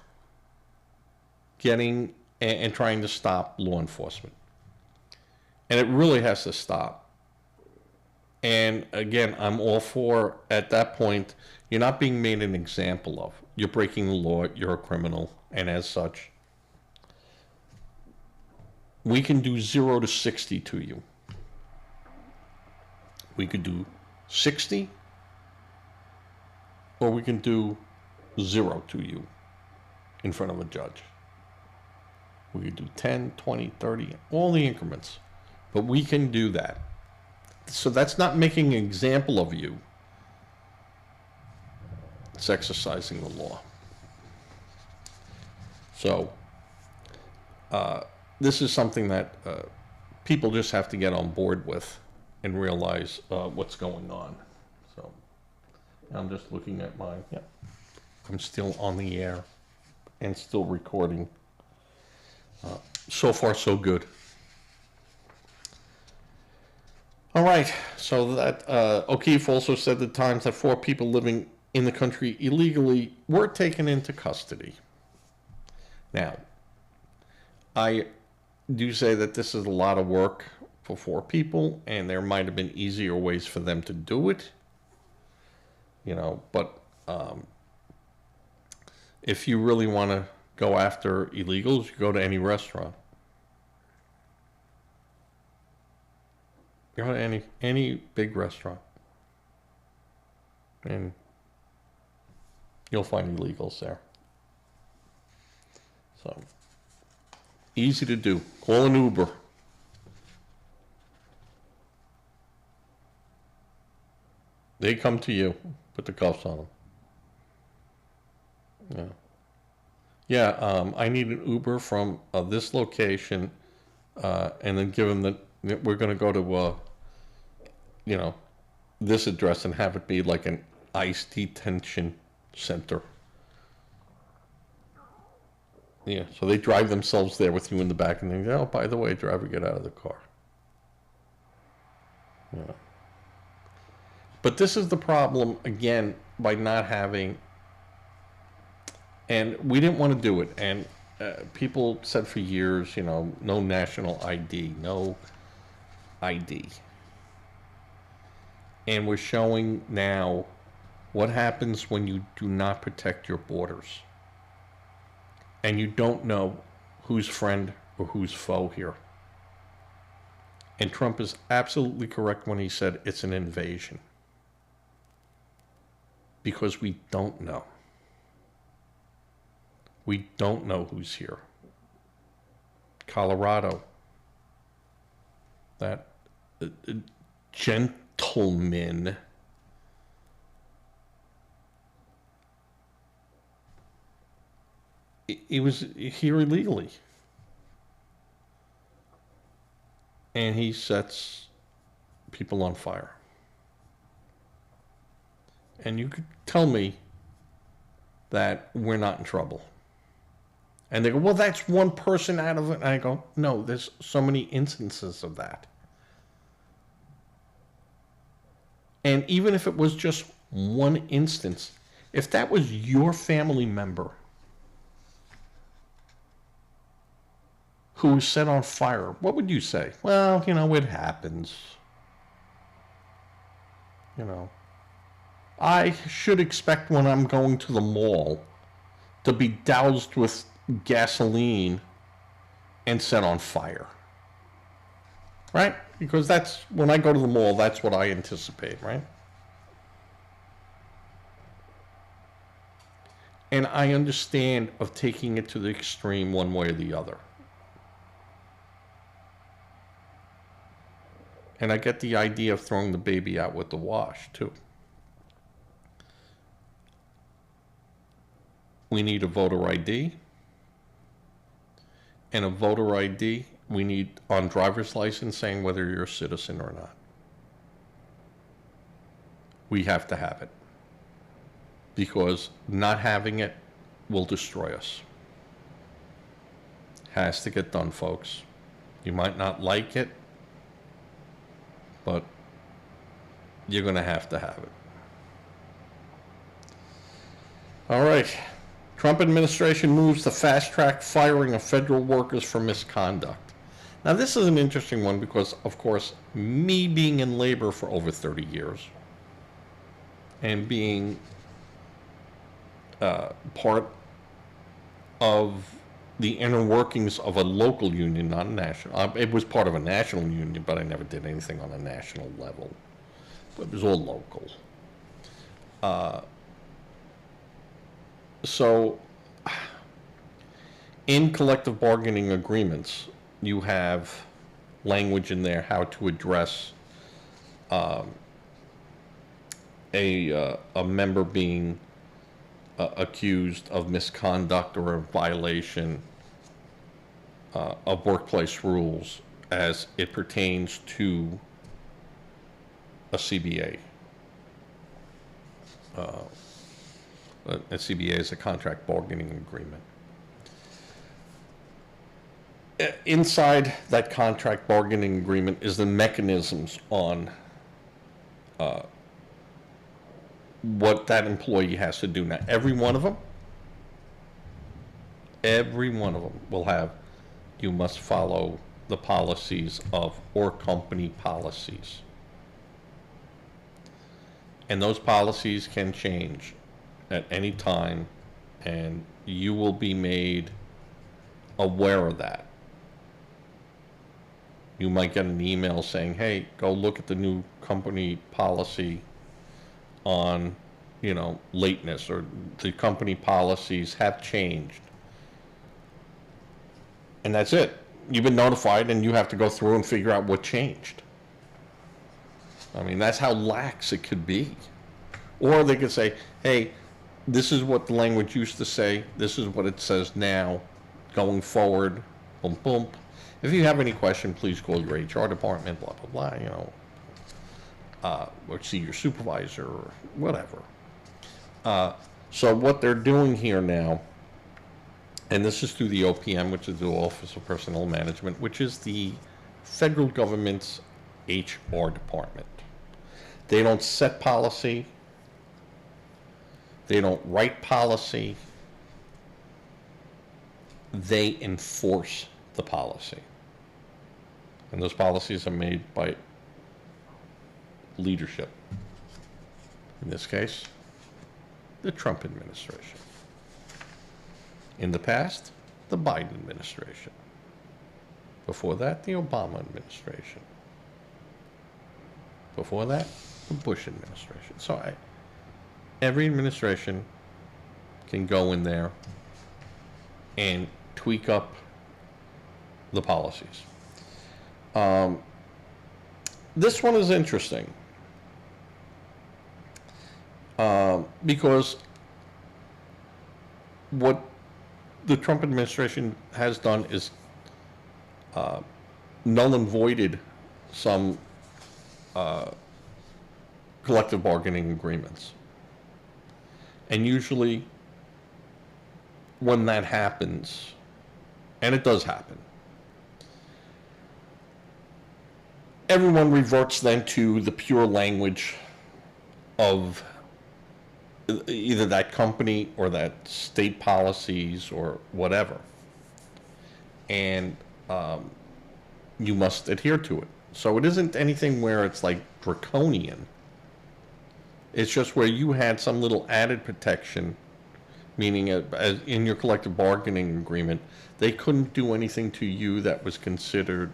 getting and trying to stop law enforcement. And it really has to stop. And again, I'm all for, at that point, you're not being made an example of. You're breaking the law, you're a criminal, and as such, we can do 0 to 60 to you. We could do 60, or we can do 0 to you in front of a judge. We could do 10, 20, 30, all the increments. But we can do that. So that's not making an example of you. It's exercising the law. So this is something that people just have to get on board with and realize what's going on. So I'm just looking at mine. Yeah, I'm still on the air and still recording. So far, so good. All right, so that O'Keefe also said at times that 4 people living in the country illegally were taken into custody. Now, I do say that this is a lot of work for 4 people, and there might have been easier ways for them to do it, you know, but if you really want to go after illegals, you go to any restaurant. Go to any big restaurant, and you'll find illegals there. So, easy to do. Call an Uber. They come to you. Put the cuffs on them. Yeah. I need an Uber from this location, and then give them we're going to go to, this address and have it be like an ICE detention center. Yeah, so they drive themselves there with you in the back, and they go, oh, by the way, driver, get out of the car. Yeah. But this is the problem, again, by not having, and we didn't want to do it, and people said for years, no national ID, no ID. And we're showing now what happens when you do not protect your borders. And you don't know who's friend or who's foe here. And Trump is absolutely correct when he said it's an invasion. Because we don't know. We don't know who's here. Colorado. That gentleman he was here illegally, and he sets people on fire. And you could tell me that we're not in trouble. And they go, well, that's one person out of it. And I go, no, there's so many instances of that. And even if it was just one instance, if that was your family member who was set on fire, what would you say? Well, it happens. I should expect when I'm going to the mall to be doused with gasoline and set on fire. Right? Because that's, when I go to the mall, that's what I anticipate, right? And I understand of taking it to the extreme one way or the other. And I get the idea of throwing the baby out with the wash, too. We need a voter ID. And a voter ID, we need on driver's license saying whether you're a citizen or not. We have to have it. Because not having it will destroy us. Has to get done, folks. You might not like it, but you're going to have it. All right. Trump administration moves to fast-track firing of federal workers for misconduct. Now, this is an interesting one because, of course, me being in labor for over 30 years and being part of the inner workings of a local union, not a national. It was part of a national union, but I never did anything on a national level. But it was all local. So, in collective bargaining agreements, you have language in there how to address a member being accused of misconduct or a violation of workplace rules as it pertains to a CBA. A CBA is a contract bargaining agreement. Inside that contract bargaining agreement is the mechanisms on what that employee has to do. Now, every one of them will have, you must follow the policies of or company policies. And those policies can change at any time, and you will be made aware of that. You might get an email saying, hey, go look at the new company policy on, lateness, or the company policies have changed. And that's it. You've been notified, and you have to go through and figure out what changed. I mean, that's how lax it could be. Or they could say, hey, this is what the language used to say. This is what it says now. Going forward, boom, boom. If you have any question, please call your HR department, blah, blah, blah, or see your supervisor or whatever. So what they're doing here now, and this is through the OPM, which is the Office of Personnel Management, which is the federal government's HR department. They don't set policy. They don't write policy. They enforce the policy. And those policies are made by leadership. In this case, the Trump administration. In the past, the Biden administration. Before that, the Obama administration. Before that, the Bush administration. So every administration can go in there and tweak up the policies. This one is interesting because what the Trump administration has done is null and voided some collective bargaining agreements. And usually when that happens, and it does happen, everyone reverts then to the pure language of either that company or that state policies or whatever. And you must adhere to it. So it isn't anything where it's like draconian. It's just where you had some little added protection, meaning as in your collective bargaining agreement, they couldn't do anything to you that was considered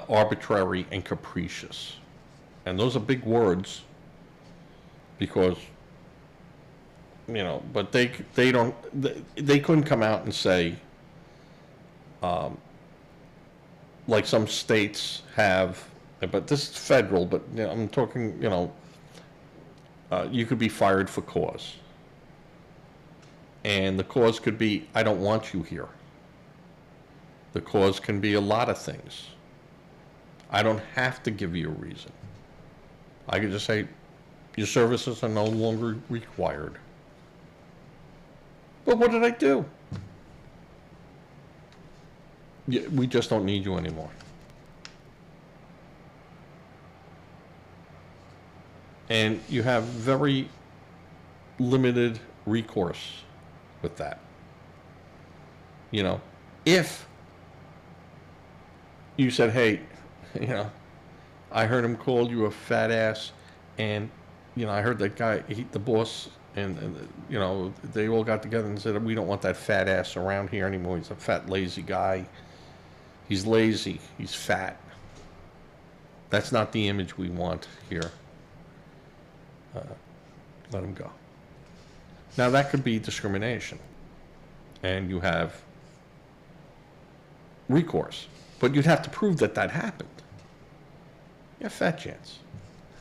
arbitrary and capricious. And those are big words because, but they couldn't come out and say, like some states have, but this is federal, but I'm talking, you could be fired for cause. And the cause could be, I don't want you here. The cause can be a lot of things. I don't have to give you a reason. I could just say, your services are no longer required. But what did I do? We just don't need you anymore. And you have very limited recourse with that. You know, if you said, hey, you know, I heard him call you a fat ass, and, you know, I heard that guy, the boss, and, you know, they all got together and said, we don't want that fat ass around here anymore. He's a fat, lazy guy. He's lazy. He's fat. That's not the image we want here. Let him go. Now, that could be discrimination, and you have recourse. But you'd have to prove that that happened. Yeah, fat chance.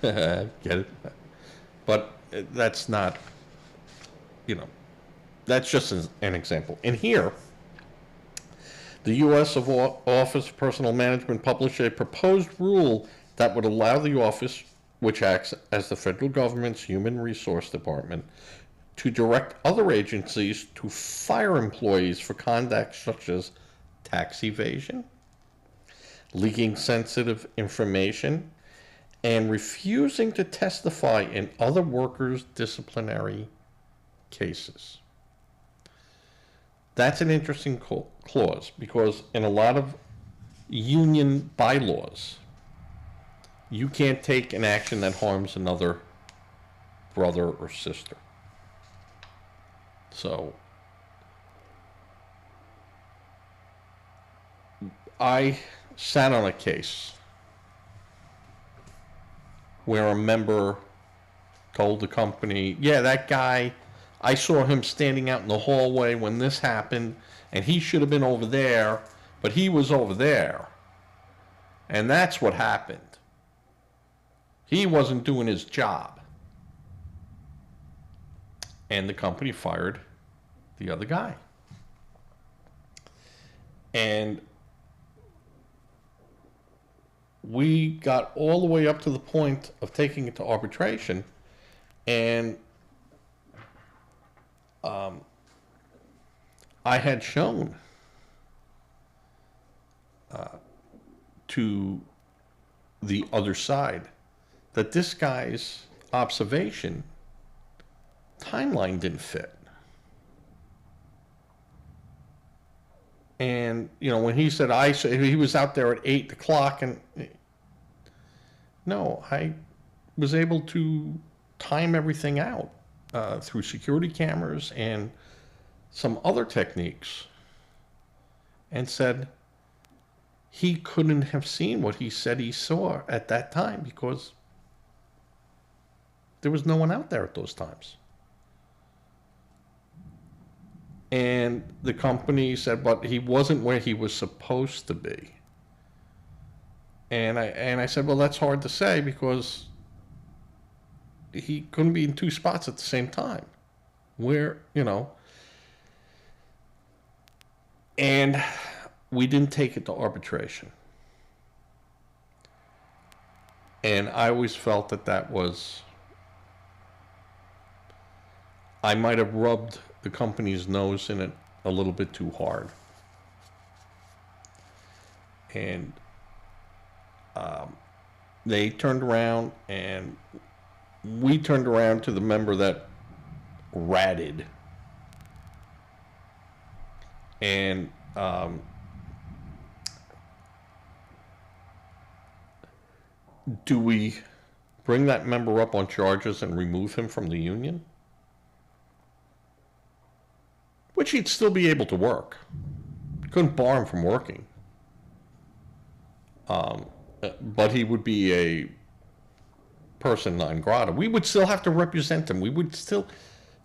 Get it? But that's not, you know, that's just an example. And here, the U.S. Office of Personnel Management published a proposed rule that would allow the office, which acts as the federal government's human resource department, to direct other agencies to fire employees for conduct such as tax evasion, leaking sensitive information, and refusing to testify in other workers' disciplinary cases. That's an interesting clause, because in a lot of union bylaws, you can't take an action that harms another brother or sister. So I sat on a case where a member told the company, yeah, that guy, I saw him standing out in the hallway when this happened, and he should have been over there, but he was over there. And that's what happened. He wasn't doing his job. And the company fired the other guy. And we got all the way up to the point of taking it to arbitration, and I had shown to the other side that this guy's observation timeline didn't fit. And, you know, when he said he was out there at 8 o'clock, and no, I was able to time everything out through security cameras and some other techniques, and said he couldn't have seen what he said he saw at that time because there was no one out there at those times. And the company said, but he wasn't where he was supposed to be. And I said, well, that's hard to say because he couldn't be in two spots at the same time. Where, you know. And we didn't take it to arbitration. And I always felt that that was, I might have rubbed the company's nose in it a little bit too hard. And they turned around, and we turned around to the member that ratted. And do we bring that member up on charges and remove him from the union? Which he'd still be able to work. Couldn't bar him from working. But he would be a person non grata. We would still have to represent him.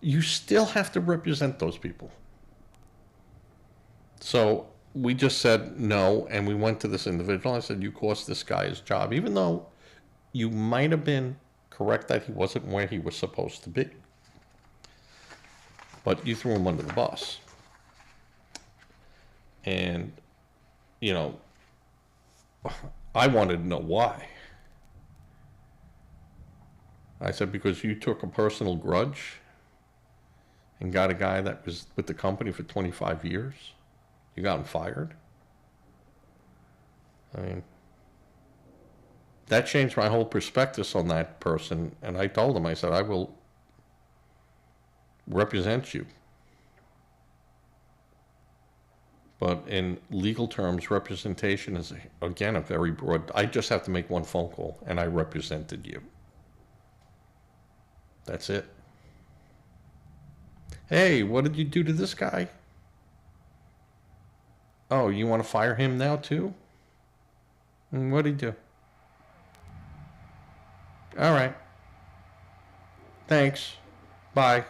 You still have to represent those people. So we just said no, and we went to this individual. I said, you cost this guy his job, even though you might have been correct that he wasn't where he was supposed to be. But you threw him under the bus. And, you know, I wanted to know why. I said, because you took a personal grudge and got a guy that was with the company for 25 years. You got him fired. I mean, that changed my whole perspective on that person. And I told him, I said, I will represent you. But in legal terms, representation is, again, a very broad. I just have to make one phone call, and I represented you. That's it. Hey, what did you do to this guy? Oh, you want to fire him now, too? What did he do? All right. Thanks. Bye.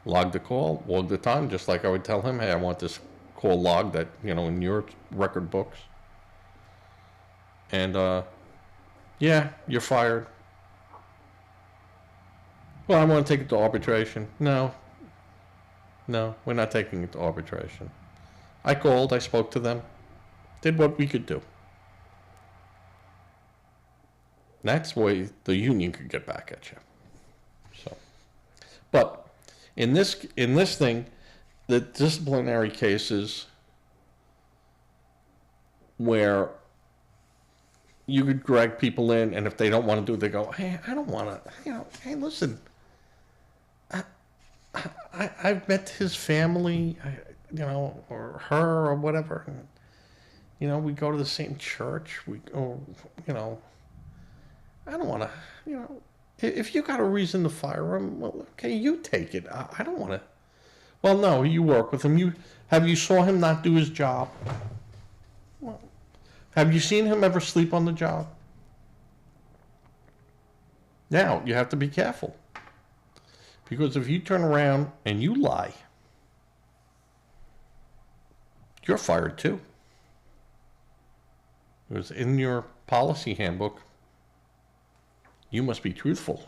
Log the call, log the time, just like I would tell him, hey, I want this call logged that, in your record books. And, yeah, you're fired. Well, I want to take it to arbitration. No, we're not taking it to arbitration. I called, I spoke to them, did what we could do. That's the way the union could get back at you. So, but in this thing, the disciplinary cases where you could drag people in, and if they don't want to do it, they go, hey, I don't want to, hey, listen, I've met his family, or her or whatever. We go to the same church. We go, I don't want to, if you got a reason to fire him, well, okay, you take it. I don't want to. Well, no, you work with him. Have you saw him not do his job? Well, have you seen him ever sleep on the job? Now, you have to be careful. Because if you turn around and you lie, you're fired too. It was in your policy handbook. You must be truthful.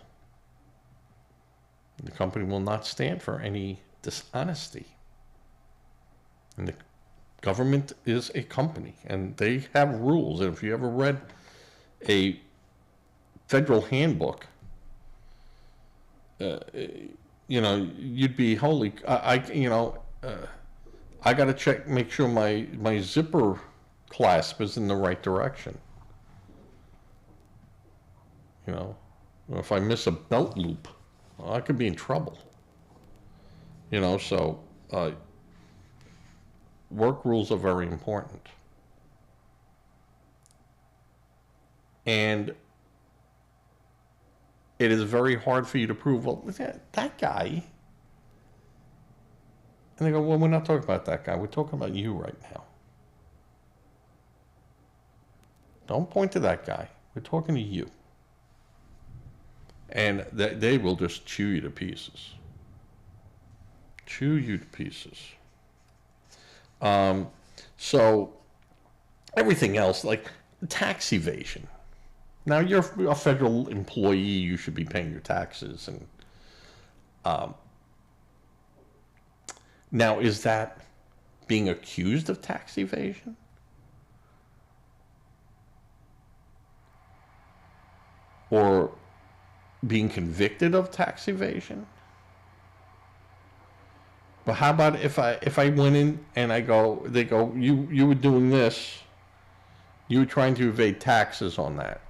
The company will not stand for any dishonesty. And the government is a company, and they have rules. And if you ever read a federal handbook, you'd be holy. I got to check, make sure my zipper clasp is in the right direction. If I miss a belt loop, well, I could be in trouble. So work rules are very important. And it is very hard for you to prove, well, that guy. And they go, well, we're not talking about that guy. We're talking about you right now. Don't point to that guy. We're talking to you. And they will just chew you to pieces. Chew you to pieces. So everything else, like tax evasion. Now, you're a federal employee. You should be paying your taxes. And now, is that being accused of tax evasion? Or being convicted of tax evasion? But how about if I went in and they go, you were doing this, you were trying to evade taxes on that?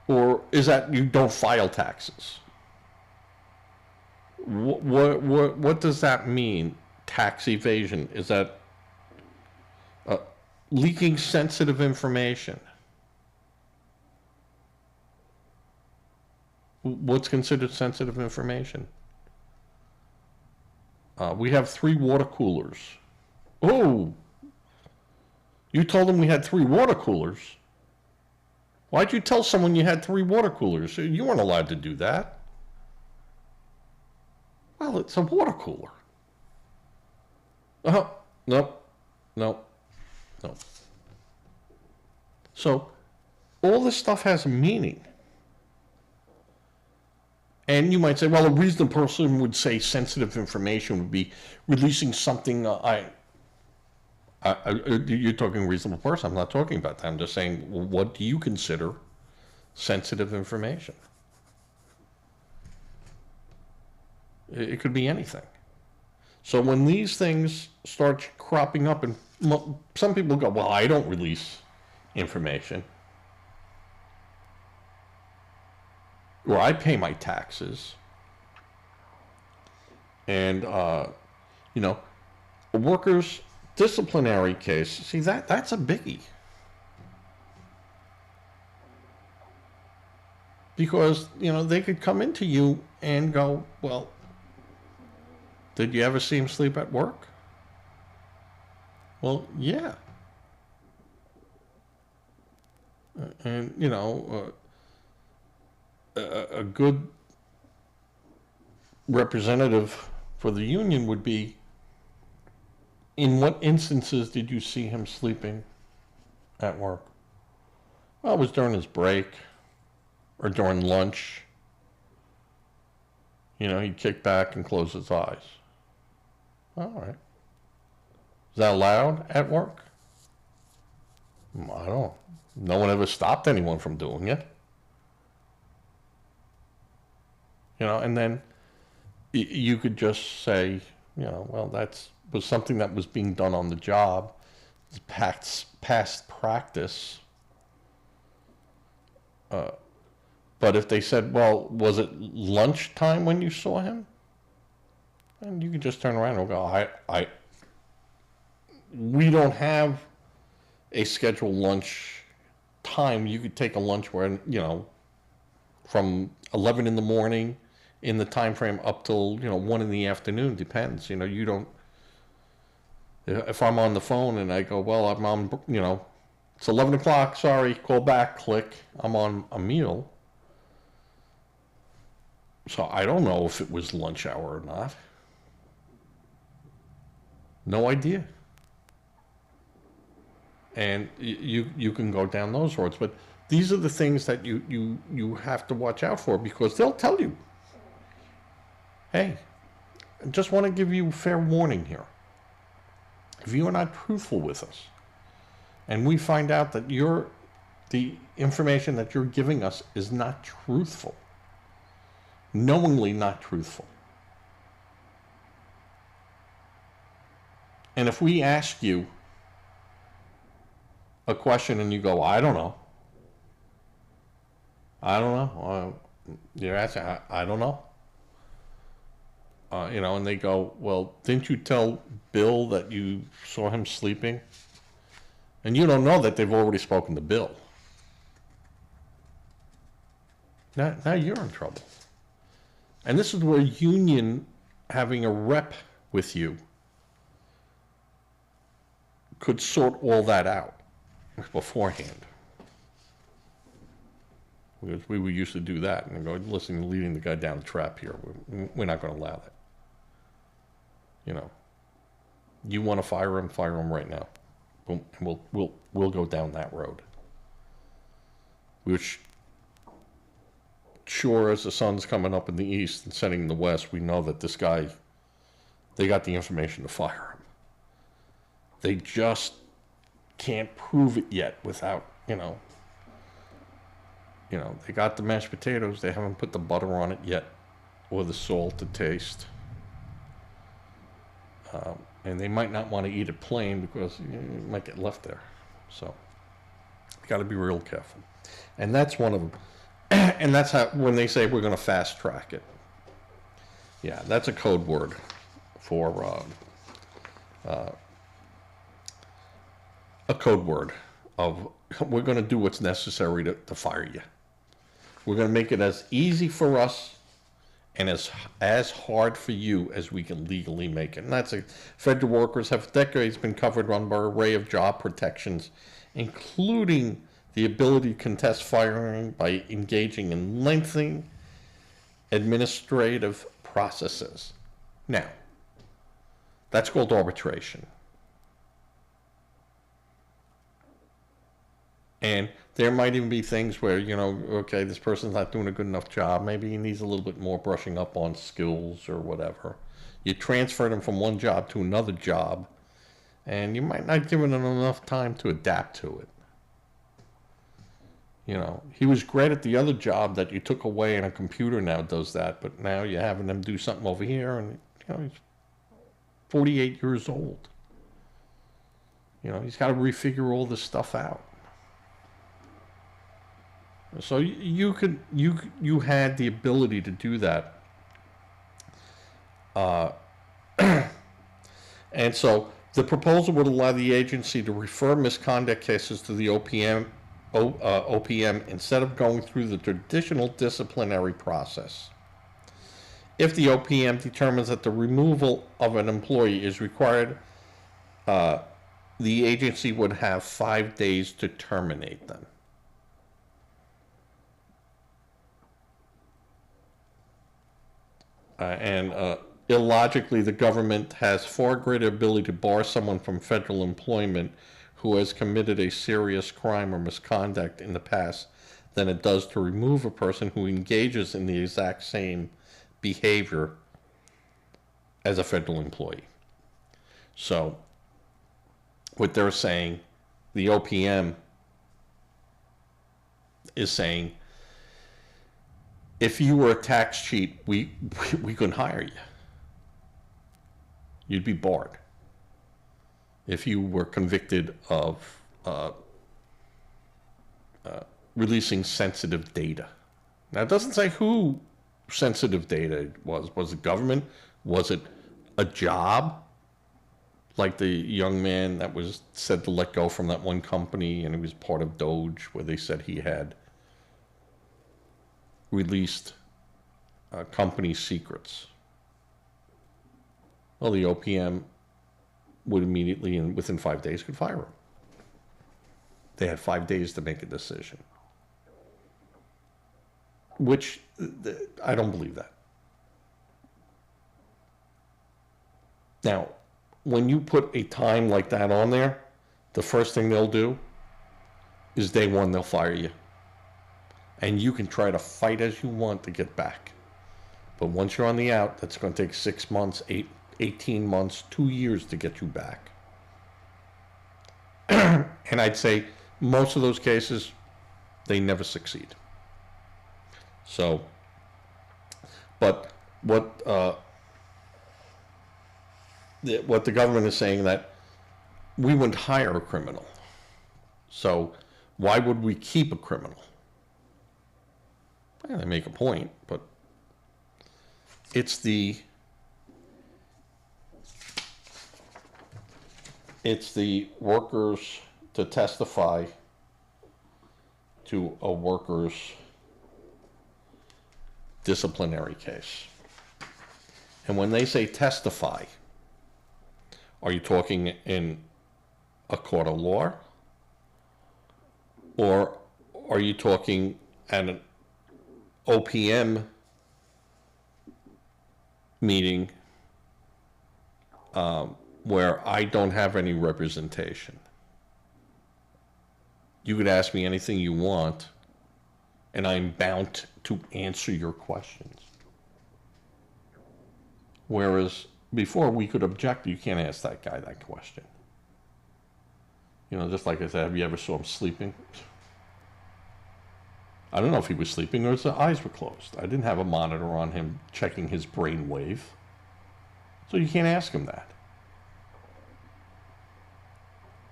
Or is that you don't file taxes? What does that mean? Tax evasion? Is that leaking sensitive information? What's considered sensitive information? We have 3 water coolers. Oh, you told them we had 3 water coolers. Why'd you tell someone you had 3 water coolers? You weren't allowed to do that. Well, it's a water cooler. Nope. So, all this stuff has a meaning. And you might say, well, a reasonable person would say sensitive information would be releasing something. You're talking reasonable person. I'm not talking about that. I'm just saying, well, what do you consider sensitive information? It could be anything. So when these things start cropping up in some people go, well, I don't release information, or I pay my taxes, and you know, a workers' disciplinary case. See, that's a biggie, because they could come into you and go, well, did you ever see him sleep at work? Well, yeah. And a good representative for the union would be, in what instances did you see him sleeping at work? Well, it was during his break or during lunch. He'd kick back and close his eyes. All right. Is that allowed at work? I don't know. No one ever stopped anyone from doing it. And then you could just say, well, was something that was being done on the job. It's past practice. But if they said, well, was it lunchtime when you saw him? And you could just turn around and go, we don't have a scheduled lunch time. You could take a lunch where, from 11 in the morning in the time frame up till, 1 in the afternoon, depends. You don't, if I'm on the phone and I go, well, I'm on, it's 11 o'clock, sorry, call back, click, I'm on a meal. So I don't know if it was lunch hour or not. No idea. And you can go down those roads, but these are the things that you have to watch out for, because they'll tell you, hey, I just want to give you fair warning here. If you are not truthful with us, and we find out that the information that you're giving us is not truthful, knowingly not truthful, and if we ask you a question and you go, I don't know. You're asking, I don't know. And they go, well, didn't you tell Bill that you saw him sleeping? And you don't know that they've already spoken to Bill. Now you're in trouble. And this is where union having a rep with you could sort all that out beforehand. Because we would used to do that and go, listen, you're leading the guy down the trap here. We're not going to allow that. You want to fire him right now. Boom, and we'll go down that road. Which, sure, as the sun's coming up in the east and setting in the west, we know that this guy, they got the information to fire him. They just can't prove it yet without, they got the mashed potatoes, they haven't put the butter on it yet, or the salt to taste. And they might not want to eat it plain because it might get left there. So, you got to be real careful. And that's one of them. And that's how, when they say we're going to fast track it. Yeah, that's a code word for a code word of, we're going to do what's necessary to fire you. We're going to make it as easy for us and as hard for you as we can legally make it. And that's federal workers have decades been covered under an array of job protections, including the ability to contest firing by engaging in lengthy administrative processes. Now, that's called arbitration. And there might even be things where, okay, this person's not doing a good enough job. Maybe he needs a little bit more brushing up on skills or whatever. You transfer them from one job to another job, and you might not give them enough time to adapt to it. He was great at the other job that you took away, and a computer now does that, but now you're having them do something over here, and he's 48 years old. He's got to refigure all this stuff out. So you had the ability to do that. And so the proposal would allow the agency to refer misconduct cases to the OPM instead of going through the traditional disciplinary process. If the OPM determines that the removal of an employee is required, the agency would have 5 days to terminate them. Illogically, the government has far greater ability to bar someone from federal employment who has committed a serious crime or misconduct in the past than it does to remove a person who engages in the exact same behavior as a federal employee. So, what they're saying, the OPM is saying, if you were a tax cheat, we couldn't hire you. You'd be barred. If you were convicted of releasing sensitive data. Now, it doesn't say who sensitive data was. Was it government? Was it a job? Like the young man that was said to let go from that one company, and he was part of Doge, where they said he had released company secrets. Well, the OPM would immediately, and within 5 days, could fire him. They had 5 days to make a decision. Which, I don't believe that. Now, when you put a time like that on there, the first thing they'll do is day one, they'll fire you. And you can try to fight as you want to get back. But once you're on the out, that's going to take 6 months, 18 months, 2 years to get you back. And I'd say most of those cases, they never succeed. So, but what the government is saying, that we wouldn't hire a criminal. So why would we keep a criminal? Well, they make a point, but it's the workers to testify to a worker's disciplinary case. And when they say testify, are you talking in a court of law? Or are you talking at an OPM meeting where I don't have any representation? You could ask me anything you want, and I'm bound to answer your questions. Whereas before, we could object. You can't ask that guy that question. Just like I said, have you ever saw him sleeping? I don't know if he was sleeping or his eyes were closed. I didn't have a monitor on him checking his brain wave. So you can't ask him that.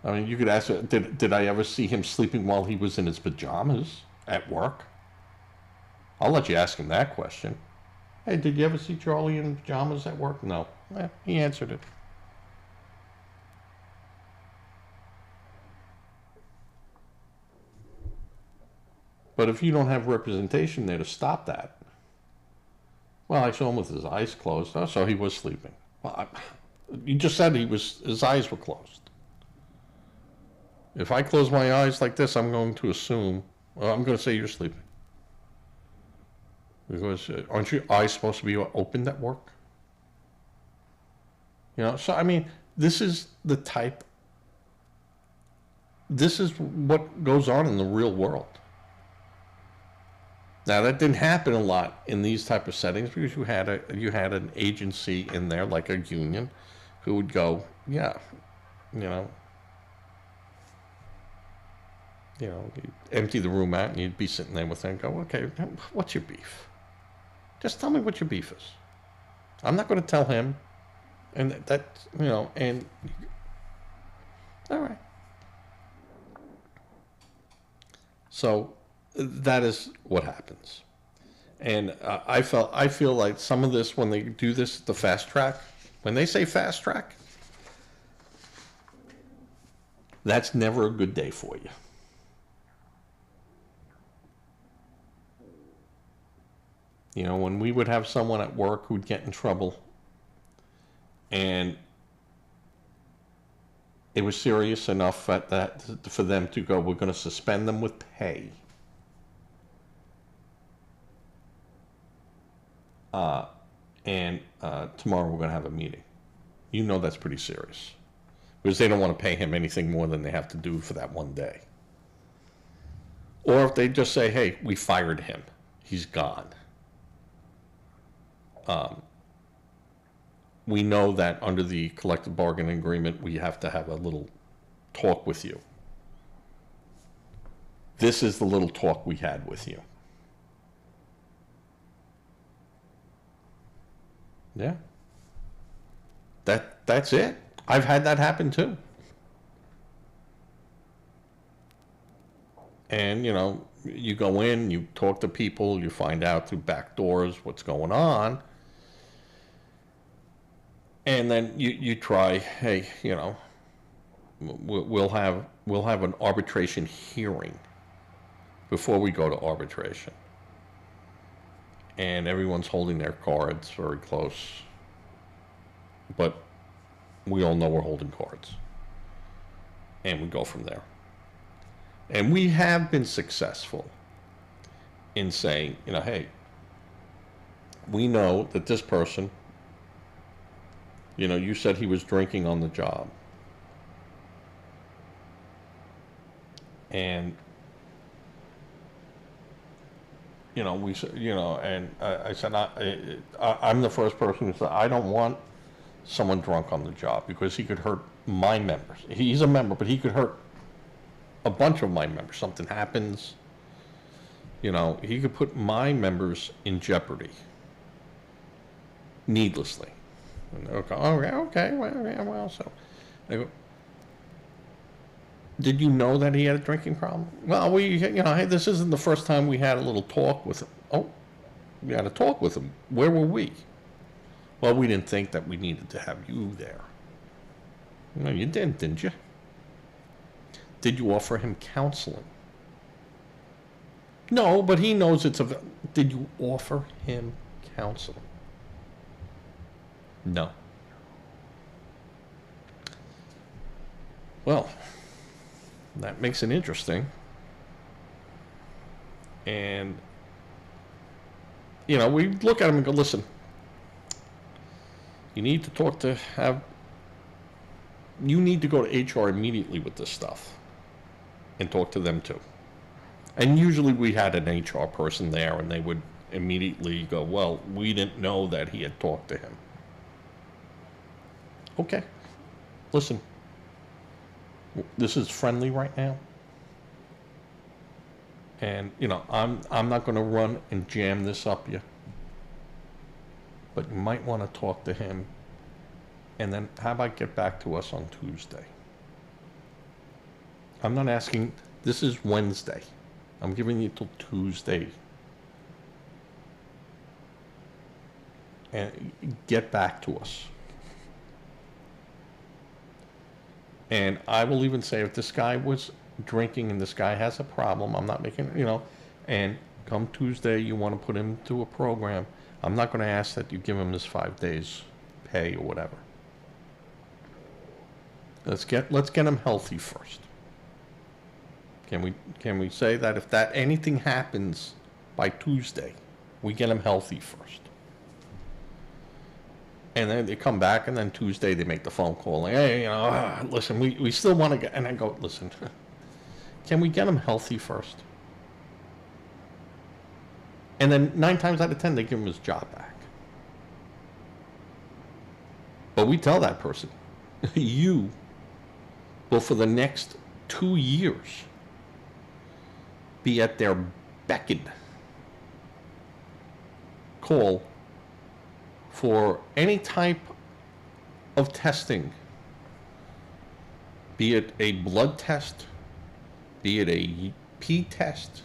I mean, you could ask, did I ever see him sleeping while he was in his pajamas at work? I'll let you ask him that question. Hey, did you ever see Charlie in pajamas at work? No. He answered it. But if you don't have representation there to stop that, well, I saw him with his eyes closed. Oh, so he was sleeping. Well, you just said his eyes were closed. If I close my eyes like this, I'm going to assume, I'm going to say you're sleeping. Because aren't your eyes supposed to be opened at work? So I mean, this is what goes on in the real world. Now, that didn't happen a lot in these type of settings because you had an agency in there, like a union, who would go, you'd empty the room out, and you'd be sitting there with them and go, okay, what's your beef? Just tell me what your beef is. I'm not going to tell him, and and All right. So that is what happens. And I feel like some of this, when they do this, the fast track, when they say fast track, that's never a good day for you. You know, when we would have someone at work who'd get in trouble and it was serious enough at that for them to go, we're going to suspend them with pay. And tomorrow we're going to have a meeting. You know that's pretty serious. Because they don't want to pay him anything more than they have to do for that one day. Or if they just say, hey, we fired him, he's gone. We know that under the collective bargaining agreement, we have to have a little talk with you. This is the little talk we had with you. Yeah. That's it. I've had that happen too. And, you know, you go in, you talk to people, you find out through back doors what's going on. And then you try, hey, you know, we'll have an arbitration hearing before we go to arbitration. And everyone's holding their cards very close. But we all know we're holding cards. And we go from there. And we have been successful in saying, you know, hey, we know that this person, you know, you said he was drinking on the job. And, you know, we said, you know, and I said, I'm the first person who said, I don't want someone drunk on the job because he could hurt my members. He's a member, but he could hurt a bunch of my members. Something happens, you know, he could put my members in jeopardy needlessly. And they'll go, oh, yeah, okay, well, so. They go, did you know that he had a drinking problem? Well, you know, hey, this isn't the first time we had a little talk with him. Oh, we had a talk with him. Where were we? Well, we didn't think that we needed to have you there. No, you didn't you? Did you offer him counseling? No, but he knows it's a... Did you offer him counseling? No. Well, that makes it interesting. And, you know, we look at him and go, listen, you need to talk to you need to go to HR immediately with this stuff and talk to them too. And usually we had an HR person there and they would immediately go, well, we didn't know that he had talked to him. Okay, listen, this is friendly right now. And, you know, I'm not going to run and jam this up you. But you might want to talk to him. And then how about get back to us on Tuesday? I'm not asking, this is Wednesday. I'm giving you till Tuesday. And get back to us. And I will even say if this guy was drinking and this guy has a problem, I'm not making, you know, and come Tuesday you want to put him through a program, I'm not going to ask that you give him this 5 days pay or whatever. Let's get him healthy first. Can we say that if anything happens by Tuesday, we get him healthy first? And then they come back, and then Tuesday they make the phone call. Like, hey, you know, listen, we still want to get... And I go, listen, can we get him healthy first? And then 9 times out of 10, they give him his job back. But we tell that person, you will, for the next 2 years, be at their beck and call for any type of testing be it a blood test, be it a pee test,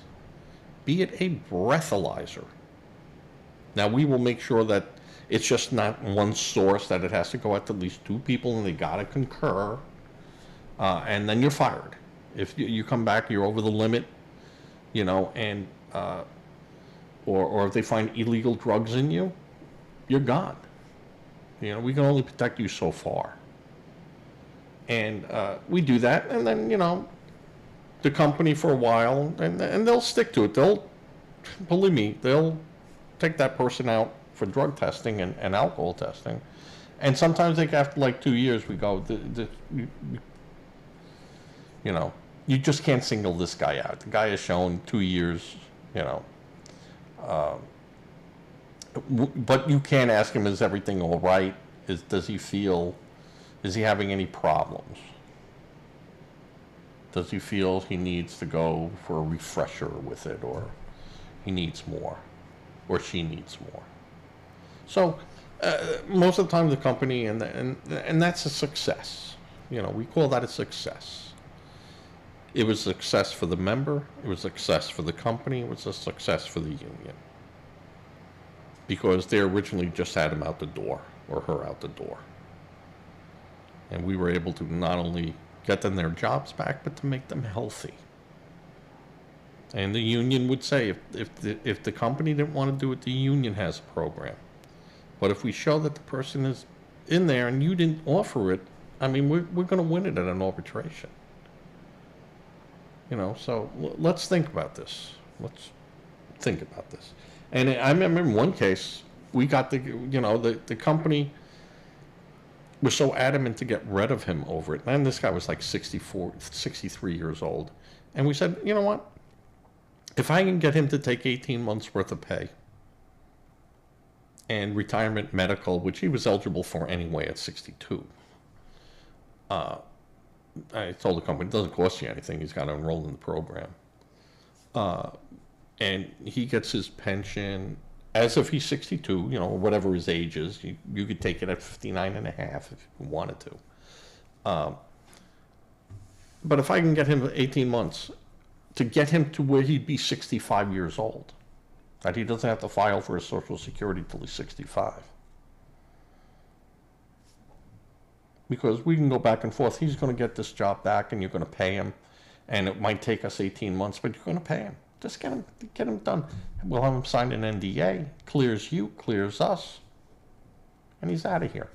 be it a breathalyzer. Now, we will make sure that it's just not one source, that it has to go out to at least 2 people and they got to concur, and then you're fired. If you come back, you're over the limit, and or if they find illegal drugs in you, you're gone. We can only protect you so far. And we do that, and then, the company for a while, and they'll stick to it. Believe me, they'll take that person out for drug testing and alcohol testing. And sometimes, after like 2 years, we go, you just can't single this guy out. The guy has shown 2 years, but you can't ask him, is everything all right? Is he having any problems? Does he feel he needs to go for a refresher with it, or he needs more, or she needs more? So most of the time the company, and that's a success. We call that a success. It was a success for the member, it was a success for the company, it was a success for the union. Because they originally just had him out the door, or her out the door. And we were able to not only get them their jobs back, but to make them healthy. And the union would say, if the company didn't want to do it, the union has a program. But if we show that the person is in there and you didn't offer it, we're going to win it at an arbitration. So let's think about this. Let's think about this. And I remember in one case, we got the company was so adamant to get rid of him over it. And this guy was like 63 years old. And we said, you know what? If I can get him to take 18 months worth of pay and retirement medical, which he was eligible for anyway at 62, I told the company, it doesn't cost you anything. He's got to enroll in the program. And he gets his pension as if he's 62, whatever his age is. You could take it at 59 and a half if you wanted to. But if I can get him 18 months to get him to where he'd be 65 years old, that he doesn't have to file for his Social Security till he's 65. Because we can go back and forth. He's going to get this job back and you're going to pay him. And it might take us 18 months, but you're going to pay him. Just get him done. We'll have him sign an NDA. Clears you, clears us. And he's out of here.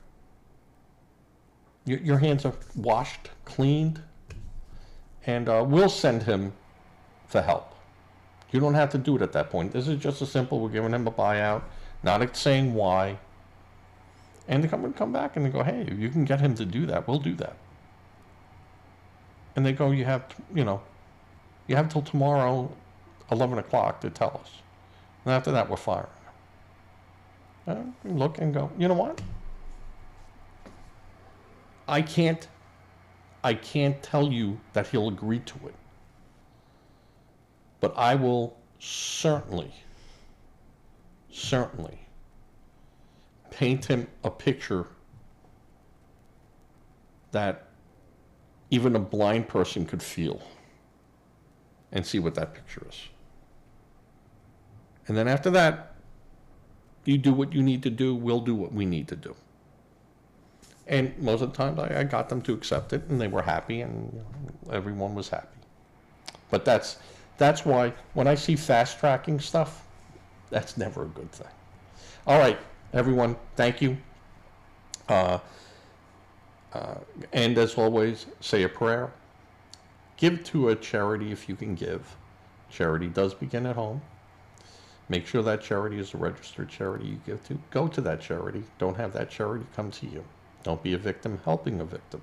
Your hands are washed, cleaned. And we'll send him for help. You don't have to do it at that point. This is just a simple, we're giving him a buyout, not saying why. And the company come back and they go, hey, if you can get him to do that, we'll do that. And they go, you have till tomorrow, 11 o'clock to tell us. And after that, we're firing him. We look and go, you know what? I can't tell you that he'll agree to it. But I will certainly paint him a picture that even a blind person could feel and see what that picture is. And then after that, you do what you need to do, we'll do what we need to do. And most of the time, I got them to accept it, and they were happy, and everyone was happy. But that's why when I see fast-tracking stuff, that's never a good thing. All right, everyone, thank you. And as always, say a prayer. Give to a charity if you can give. Charity does begin at home. Make sure that charity is a registered charity you give to. Go to that charity. Don't have that charity come to you. Don't be a victim helping a victim.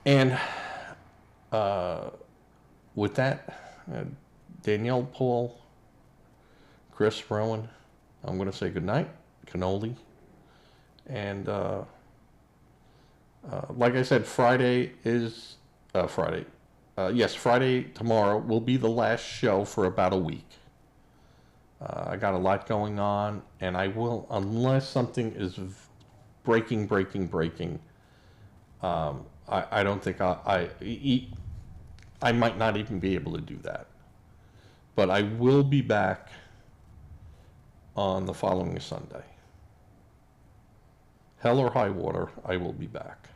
And with that, Danielle, Paul, Chris, Rowan, I'm going to say goodnight. Cannoli. And like I said, Friday is Friday. Yes, Friday tomorrow will be the last show for about a week. I got a lot going on, and I will, unless something is breaking, I don't think I might not even be able to do that. But I will be back on the following Sunday. Hell or high water, I will be back.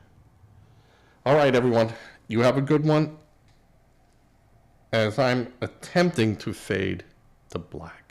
All right, everyone. You have a good one, as I'm attempting to fade to black.